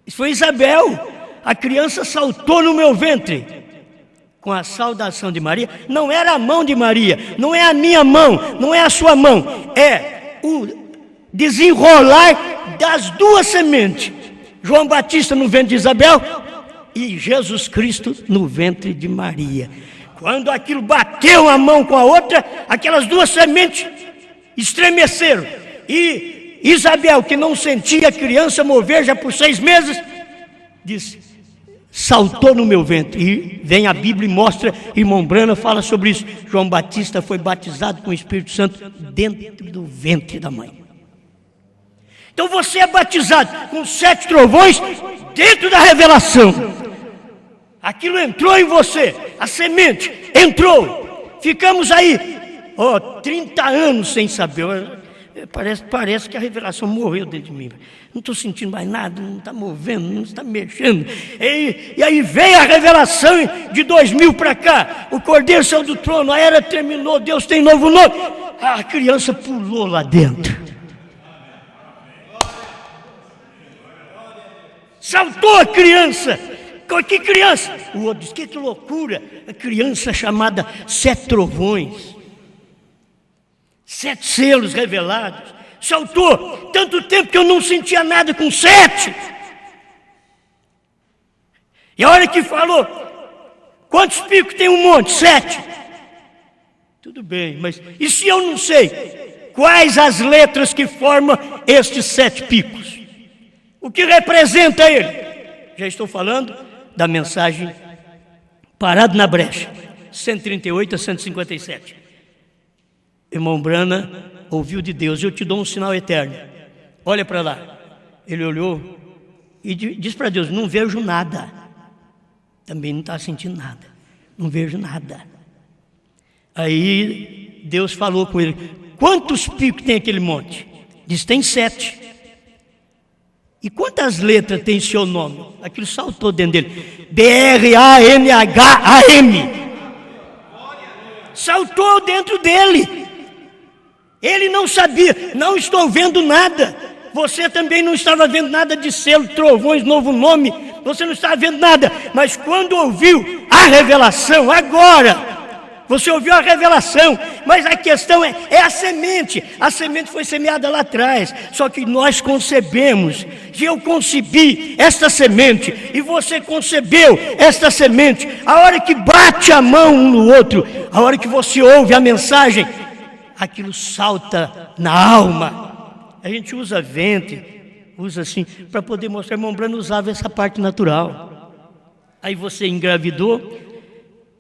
A: Isso foi Isabel. A criança saltou no meu ventre. Com a saudação de Maria. Não era a mão de Maria, não é a minha mão, não é a sua mão. É o desenrolar das 2 sementes. João Batista no ventre de Isabel e Jesus Cristo no ventre de Maria. Quando aquilo bateu a mão com a outra, aquelas 2 sementes estremeceram e Isabel, que não sentia a criança mover já por 6 meses, disse: saltou no meu ventre. E vem a Bíblia e mostra, irmão Brana fala sobre isso. João Batista foi batizado com o Espírito Santo dentro do ventre da mãe. Então você é batizado com 7 trovões dentro da revelação. Aquilo entrou em você, a semente entrou. Ficamos aí, 30 anos sem saber. Parece que a revelação morreu dentro de mim. Não estou sentindo mais nada, não está movendo, não está mexendo. E aí veio a revelação de 2000 para cá. O Cordeiro saiu do trono, a era terminou, Deus tem novo nome. A criança pulou lá dentro. Saltou a criança. Que criança? O outro disse: que loucura. A criança chamada 7 trovões. 7 selos revelados. Saltou. Tanto tempo que eu não sentia nada com 7. E a hora que falou: quantos picos tem um monte? 7. Tudo bem, mas e se eu não sei quais as letras que formam estes 7 picos? O que representa ele? Já estou falando da mensagem Parado na Brecha, 138 a 157. Irmão Brana ouviu de Deus: eu te dou um sinal eterno. Olha para lá. Ele olhou e disse para Deus: não vejo nada. Também não está sentindo nada. Não vejo nada. Aí Deus falou com ele: quantos picos tem aquele monte? Diz: tem 7. E quantas letras tem seu nome? Aquilo saltou dentro dele. BRANHAM. Saltou dentro dele. Ele não sabia. Não estou vendo nada. Você também não estava vendo nada de selo, trovões, novo nome. Você não estava vendo nada. Mas quando ouviu a revelação, agora, você ouviu a revelação, mas a questão é a semente. A semente foi semeada lá atrás. Só que nós concebemos. Que eu concebi esta semente e você concebeu esta semente. A hora que bate a mão um no outro, a hora que você ouve a mensagem, aquilo salta na alma. A gente usa ventre, usa assim, para poder mostrar. Irmão Brano usava essa parte natural. Aí você engravidou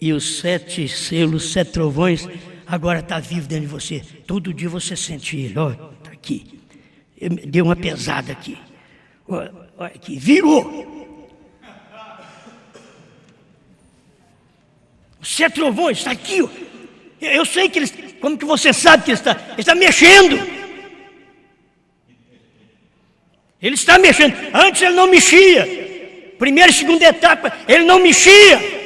A: e os 7 selos, 7 trovões, agora está vivo dentro de você. Todo dia você sente ele. Olha, está aqui. Deu uma pesada aqui. Olha aqui, virou. Os 7 trovões, está aqui. Ó. Eu sei que eles. Como que você sabe que ele está mexendo? Ele está mexendo. Antes ele não mexia. Primeira e segunda etapa, ele não mexia.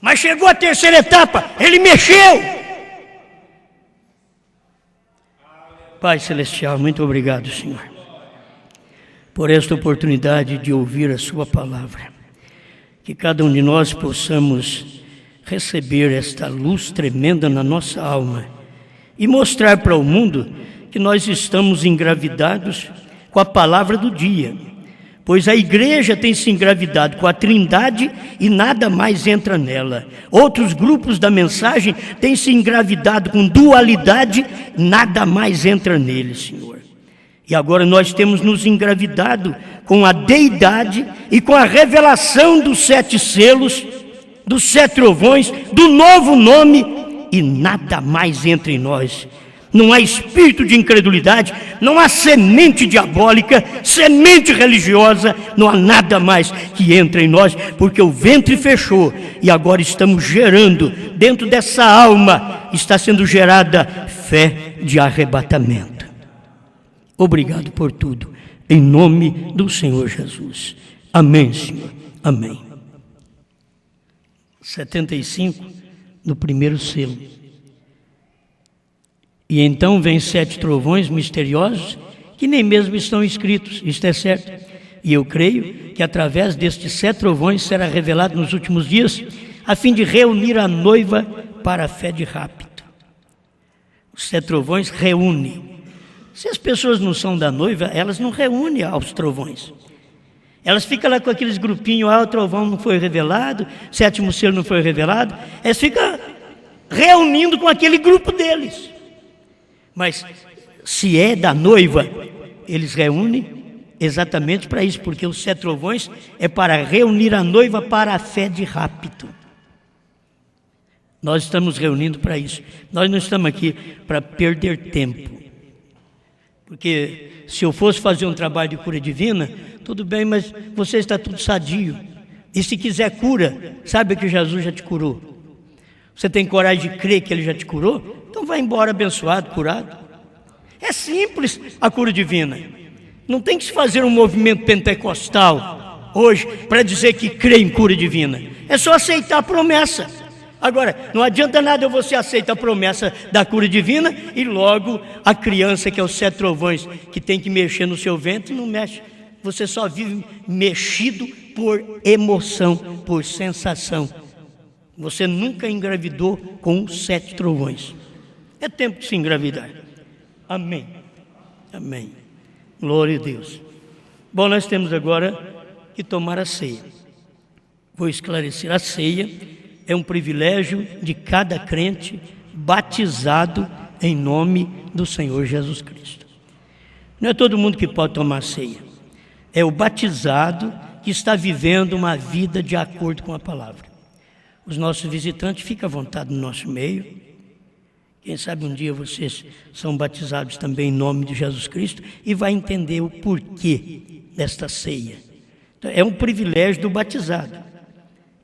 A: Mas chegou a terceira etapa, ele mexeu. Pai Celestial, muito obrigado, Senhor, por esta oportunidade de ouvir a sua palavra. Que cada um de nós possamos receber esta luz tremenda na nossa alma e mostrar para o mundo que nós estamos engravidados com a palavra do dia. Pois a igreja tem se engravidado com a Trindade e nada mais entra nela. Outros grupos da mensagem têm se engravidado com dualidade, nada mais entra nele, Senhor. E agora nós temos nos engravidado com a deidade e com a revelação dos 7 selos, dos 7 trovões, do novo nome, e nada mais entra em nós. Não há espírito de incredulidade, não há semente diabólica, semente religiosa, não há nada mais que entre em nós, porque o ventre fechou e agora estamos gerando, dentro dessa alma, está sendo gerada fé de arrebatamento. Obrigado por tudo, em nome do Senhor Jesus. Amém, Senhor. Amém. 75, no primeiro selo. E então vem 7 trovões misteriosos, que nem mesmo estão escritos, isto é certo. E eu creio que através destes 7 trovões será revelado nos últimos dias, a fim de reunir a noiva para a fé de rapto. Os 7 trovões reúnem. Se as pessoas não são da noiva, elas não reúnem aos trovões. Elas ficam lá com aqueles grupinhos: o trovão não foi revelado, 7º selo não foi revelado. Elas ficam reunindo com aquele grupo deles. Mas se é da noiva, eles reúnem exatamente para isso, porque os 7 trovões é para reunir a noiva para a fé de rapto. Nós estamos reunindo para isso. Nós não estamos aqui para perder tempo. Porque se eu fosse fazer um trabalho de cura divina, tudo bem, mas você está tudo sadio. E se quiser cura, sabe que Jesus já te curou. Você tem coragem de crer que Ele já te curou? Então vai embora abençoado, curado. É simples a cura divina. Não tem que se fazer um movimento pentecostal hoje para dizer que crê em cura divina. É só aceitar a promessa. Agora, não adianta nada você aceitar a promessa da cura divina e logo a criança, que é os 7 trovões, que tem que mexer no seu ventre, não mexe. Você só vive mexido por emoção, por sensação. Você nunca engravidou com os 7 trovões. É tempo de se engravidar. Amém. Amém. Glória a Deus. Bom, nós temos agora que tomar a ceia. Vou esclarecer. A ceia é um privilégio de cada crente batizado em nome do Senhor Jesus Cristo. Não é todo mundo que pode tomar ceia. É o batizado que está vivendo uma vida de acordo com a palavra. Os nossos visitantes ficam à vontade no nosso meio. Quem sabe um dia vocês são batizados também em nome de Jesus Cristo e vai entender o porquê desta ceia. Então, é um privilégio do batizado.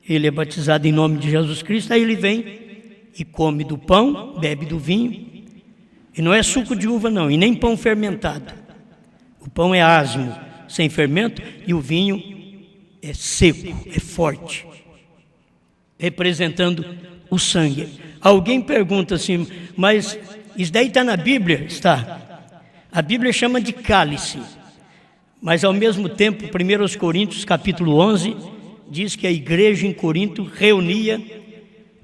A: Ele é batizado em nome de Jesus Cristo, aí ele vem e come do pão, bebe do vinho. E não é suco de uva não, e nem pão fermentado. O pão é asmo, sem fermento, e o vinho é seco, é forte, representando o sangue. Alguém pergunta assim, mas isso daí está na Bíblia? Está. A Bíblia chama de cálice, mas ao mesmo tempo, 1 Coríntios capítulo 11, diz que a igreja em Corinto reunia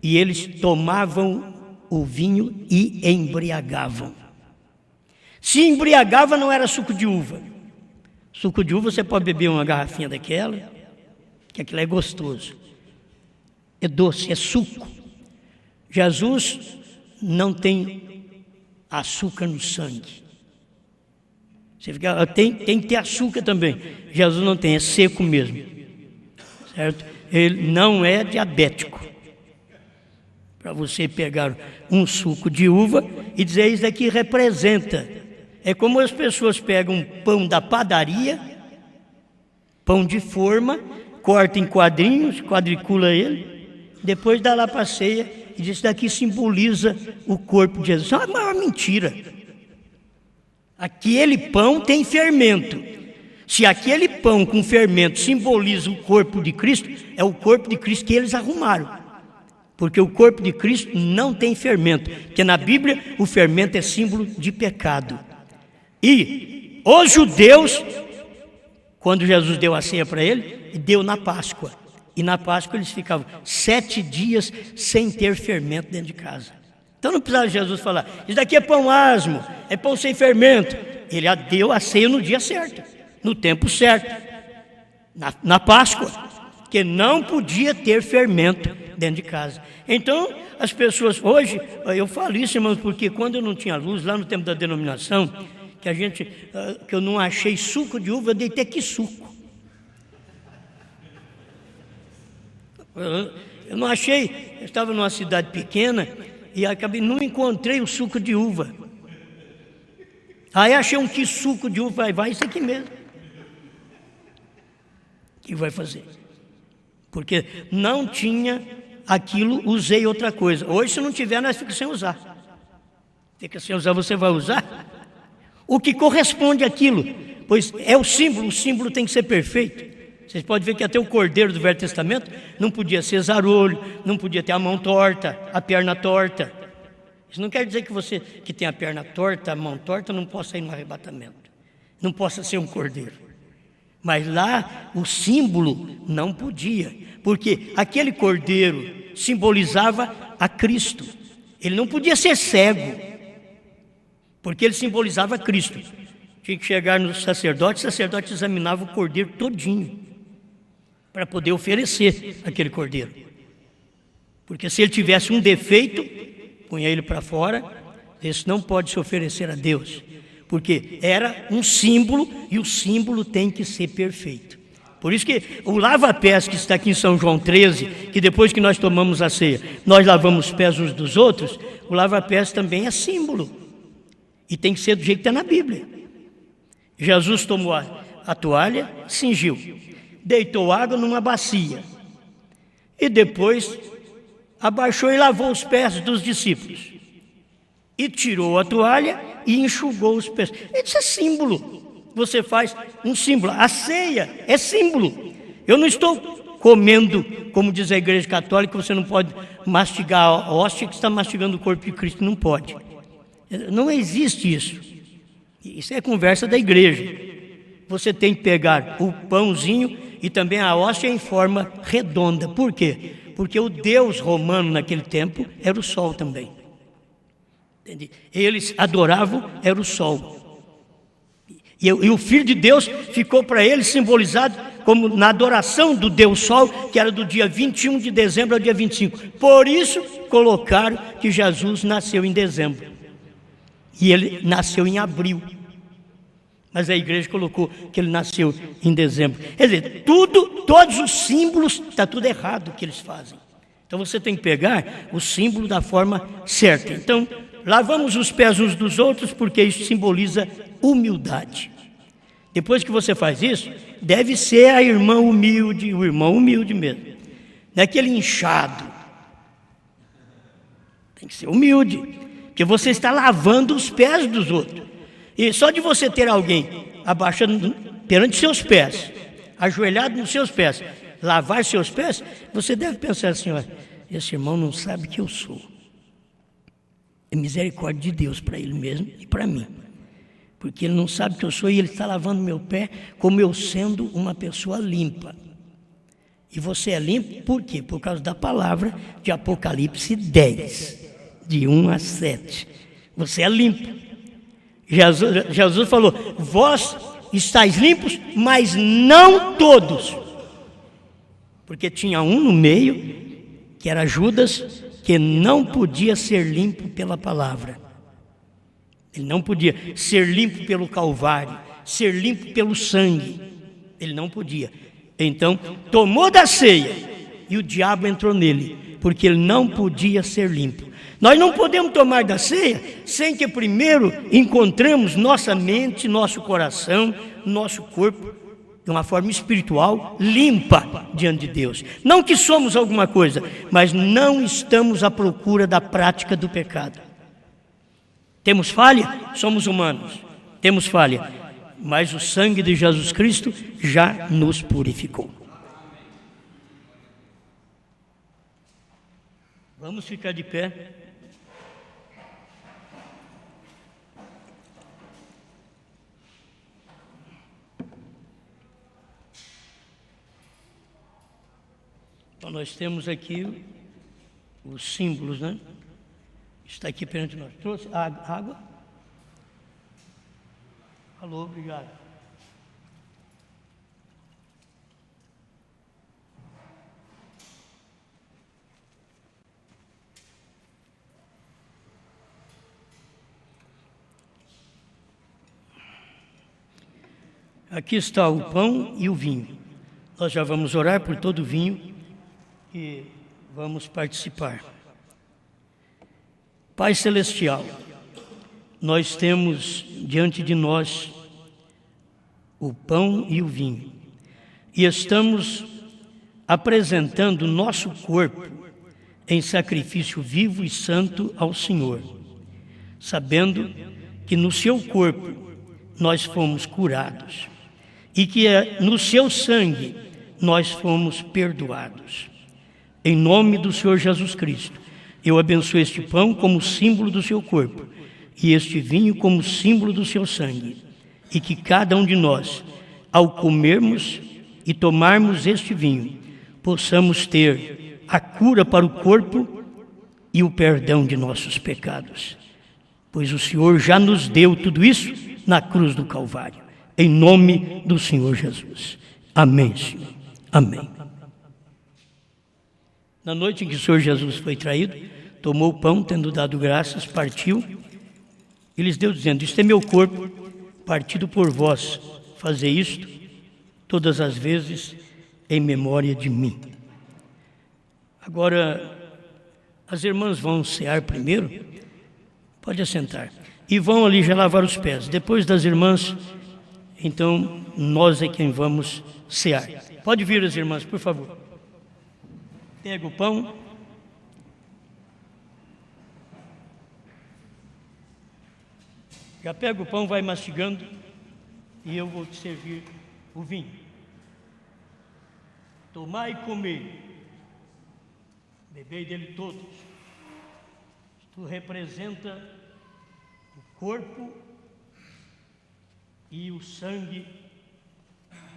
A: e eles tomavam o vinho e embriagavam. Se embriagava não era suco de uva. Suco de uva você pode beber uma garrafinha daquela, que aquilo é gostoso. É doce, é suco. Jesus não tem açúcar no sangue. Você fica, tem que ter açúcar também. Jesus não tem, é seco mesmo. Certo? Ele não é diabético. Para você pegar um suco de uva e dizer isso daqui representa. É como as pessoas pegam um pão da padaria, pão de forma, corta em quadrinhos, quadricula ele, depois dá lá para a ceia e diz isso daqui simboliza o corpo de Jesus. É uma mentira. Aquele pão tem fermento. Se aquele pão com fermento simboliza o corpo de Cristo, é o corpo de Cristo que eles arrumaram. Porque o corpo de Cristo não tem fermento. Porque na Bíblia o fermento é símbolo de pecado. E os judeus, quando Jesus deu a ceia para ele, deu na Páscoa. E na Páscoa eles ficavam 7 dias sem ter fermento dentro de casa. Então não precisava Jesus falar, isso daqui é pão asmo, é pão sem fermento. Ele deu a ceia no dia certo. No tempo certo, na Páscoa, que não podia ter fermento dentro de casa. Então, as pessoas, hoje, eu falo isso, irmãos, porque quando eu não tinha luz, lá no tempo da denominação, que eu não achei suco de uva, eu dei até que suco. Eu não achei, eu estava numa cidade pequena e não encontrei o suco de uva. Aí achei um que suco de uva, vai isso aqui mesmo. O que vai fazer? Porque não tinha aquilo, usei outra coisa. Hoje, se não tiver, nós ficamos sem usar. Fica sem usar, você vai usar? O que corresponde àquilo? Pois é o símbolo tem que ser perfeito. Vocês podem ver que até o cordeiro do Velho Testamento não podia ser zarolho, não podia ter a mão torta, a perna torta. Isso não quer dizer que você que tem a perna torta, a mão torta, não possa ir no arrebatamento. Não possa ser um cordeiro. Mas lá o símbolo não podia, porque aquele cordeiro simbolizava a Cristo. Ele não podia ser cego, porque ele simbolizava Cristo. Tinha que chegar no sacerdote, o sacerdote examinava o cordeiro todinho, para poder oferecer aquele cordeiro. Porque se ele tivesse um defeito, punha ele para fora, esse não pode se oferecer a Deus. porque era um símbolo e o símbolo tem que ser perfeito. Por isso que o lava-pés que está aqui em São João 13, que depois que nós tomamos a ceia, nós lavamos os pés uns dos outros, o lava-pés também é símbolo. E tem que ser do jeito que está na Bíblia. Jesus tomou a toalha, cingiu, deitou água numa bacia e depois abaixou e lavou os pés dos discípulos. E tirou a toalha e enxugou os pés. Isso é símbolo. Você faz um símbolo. A ceia é símbolo. Eu não estou comendo, como diz a Igreja Católica, você não pode mastigar a hóstia que está mastigando o corpo de Cristo. Não pode. Não existe isso. Isso é conversa da igreja. Você tem que pegar o pãozinho e também a hóstia em forma redonda. Por quê? Porque o Deus romano naquele tempo era o sol também. Entende? Eles adoravam, era o sol. E o Filho de Deus ficou para eles simbolizado como na adoração do Deus Sol, que era do dia 21 de dezembro ao dia 25. Por isso, colocaram que Jesus nasceu em dezembro. E ele nasceu em abril. Mas a igreja colocou que ele nasceu em dezembro. Quer dizer, todos os símbolos, está tudo errado que eles fazem. Então você tem que pegar o símbolo da forma certa. Então, lavamos os pés uns dos outros porque isso simboliza humildade. Depois que você faz isso, deve ser a irmã humilde, o irmão humilde mesmo. Não é aquele inchado. Tem que ser humilde, porque você está lavando os pés dos outros. E só de você ter alguém abaixando perante seus pés, ajoelhado nos seus pés, lavar seus pés, você deve pensar assim, olha, esse irmão não sabe que eu sou. É misericórdia de Deus para ele mesmo e para mim. Porque ele não sabe que eu sou e ele está lavando meu pé como eu sendo uma pessoa limpa. E você é limpo por quê? Por causa da palavra de Apocalipse 10, de 1 a 7. Você é limpo. Jesus falou, vós estáis limpos, mas não todos. Porque tinha um no meio, que era Judas, que não podia ser limpo pela palavra. Ele não podia ser limpo pelo Calvário, ser limpo pelo sangue. Ele não podia. Então, tomou da ceia e o diabo entrou nele, porque ele não podia ser limpo. Nós não podemos tomar da ceia sem que primeiro encontremos nossa mente, nosso coração, nosso corpo, de uma forma espiritual, limpa diante de Deus. Não que somos alguma coisa, mas não estamos à procura da prática do pecado. Temos falha? Somos humanos. Temos falha. Mas o sangue de Jesus Cristo já nos purificou. Vamos ficar de pé. Então nós temos aqui os símbolos, né? Está aqui perante nós. Trouxe água? Alô, obrigado. Aqui está o pão e o vinho. Nós já vamos orar por todo o vinho e vamos participar. Pai Celestial, nós temos diante de nós o pão e o vinho e estamos apresentando o nosso corpo em sacrifício vivo e santo ao Senhor, sabendo que no seu corpo nós fomos curados e que no seu sangue nós fomos perdoados. Em nome do Senhor Jesus Cristo, eu abençoo este pão como símbolo do seu corpo e este vinho como símbolo do seu sangue. E que cada um de nós, ao comermos e tomarmos este vinho, possamos ter a cura para o corpo e o perdão de nossos pecados. Pois o Senhor já nos deu tudo isso na cruz do Calvário. Em nome do Senhor Jesus. Amém, Senhor. Amém. Na noite em que o Senhor Jesus foi traído, tomou o pão, tendo dado graças, partiu e lhes deu, dizendo: isto é meu corpo, partido por vós, fazei isto todas as vezes em memória de mim. Agora, as irmãs vão cear primeiro, pode assentar, e vão ali já lavar os pés. Depois das irmãs, então nós é quem vamos cear. Pode vir as irmãs, por favor. Pega o pão. Já pega o pão, vai mastigando, e eu vou te servir o vinho. Tomai e comei, bebei dele todos. Isto representa o corpo e o sangue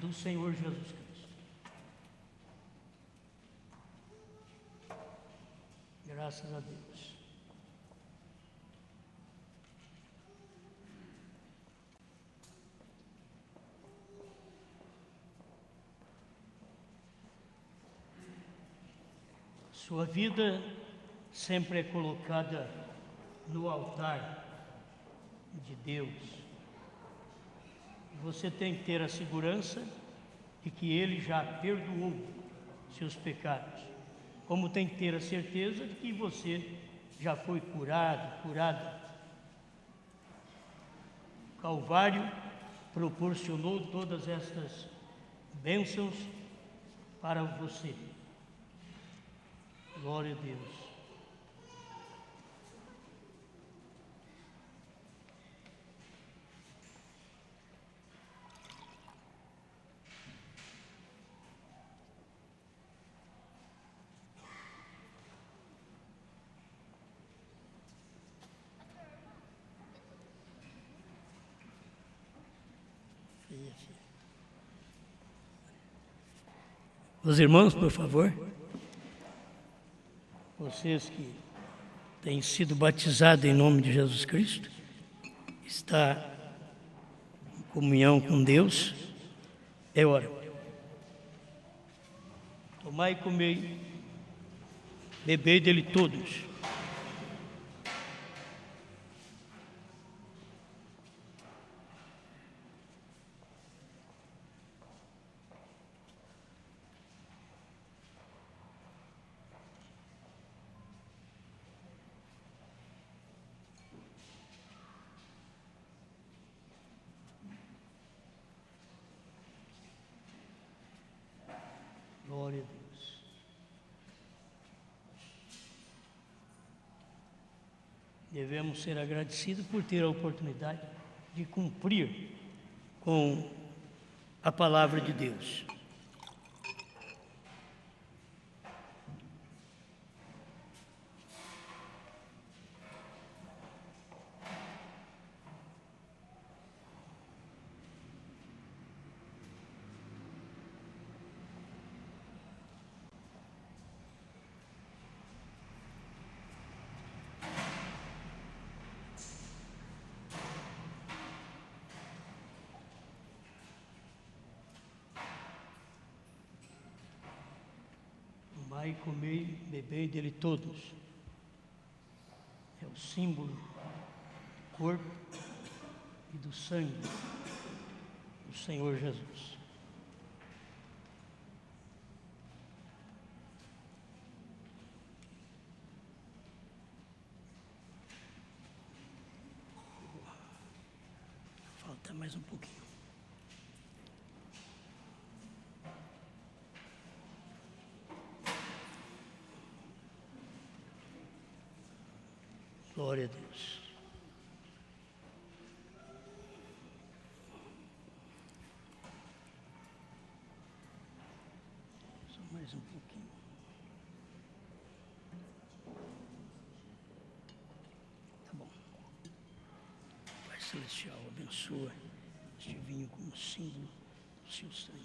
A: do Senhor Jesus Cristo. Graças a Deus. Sua vida sempre é colocada no altar de Deus. Você tem que ter a segurança de que Ele já perdoou seus pecados, como tem que ter a certeza de que você já foi curado, curada. O Calvário proporcionou todas estas bênçãos para você. Glória a Deus. Os irmãos, por favor. Vocês que têm sido batizados em nome de Jesus Cristo, está em comunhão com Deus, é hora. Tomai e comei, bebei dele todos. Glória a Deus. Devemos ser agradecidos por ter a oportunidade de cumprir com a palavra de Deus. Tomai e comei, bebei dele todos. É o símbolo do corpo e do sangue do Senhor Jesus. Falta mais um pouquinho. Glória a Deus. Só mais um pouquinho. Tá bom. Pai Celestial, abençoa este vinho como símbolo do seu sangue.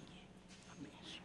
A: Amém, Senhor.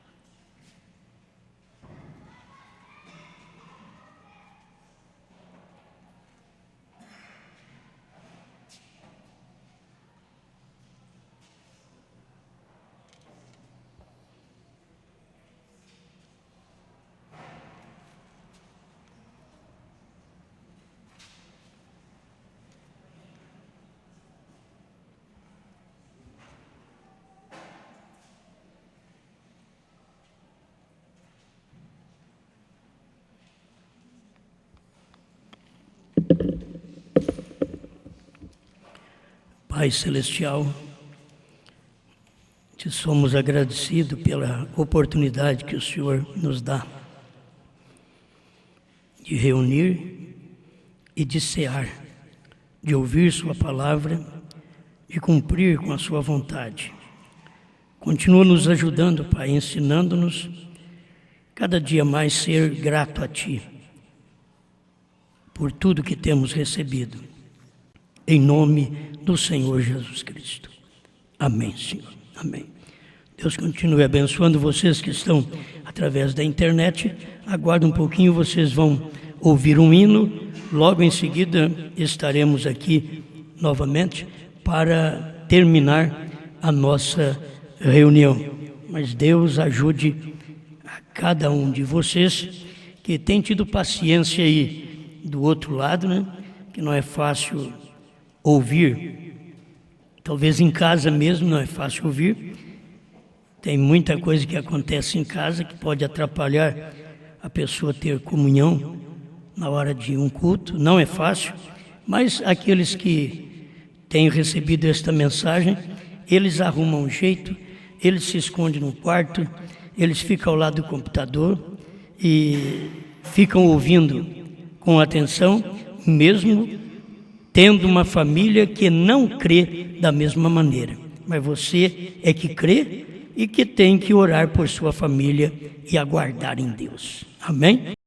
A: Pai Celestial, te somos agradecidos pela oportunidade que o Senhor nos dá de reunir e de cear, de ouvir Sua palavra, de cumprir com a Sua vontade. Continua nos ajudando, Pai, ensinando-nos cada dia mais ser grato a Ti por tudo que temos recebido. Em nome do Senhor Jesus Cristo. Amém, Senhor. Amém. Deus continue abençoando vocês que estão através da internet. Aguarde um pouquinho, vocês vão ouvir um hino. Logo em seguida estaremos aqui novamente para terminar a nossa reunião. Mas Deus ajude a cada um de vocês que tem tido paciência aí do outro lado, né? Que não é fácil ouvir. Talvez em casa mesmo não é fácil ouvir. Tem muita coisa que acontece em casa que pode atrapalhar a pessoa ter comunhão na hora de um culto. Não é fácil, mas aqueles que têm recebido esta mensagem, eles arrumam um jeito, eles se escondem no quarto, eles ficam ao lado do computador e ficam ouvindo com atenção, mesmo tendo uma família que não crê da mesma maneira. Mas você é que crê e que tem que orar por sua família e aguardar em Deus. Amém?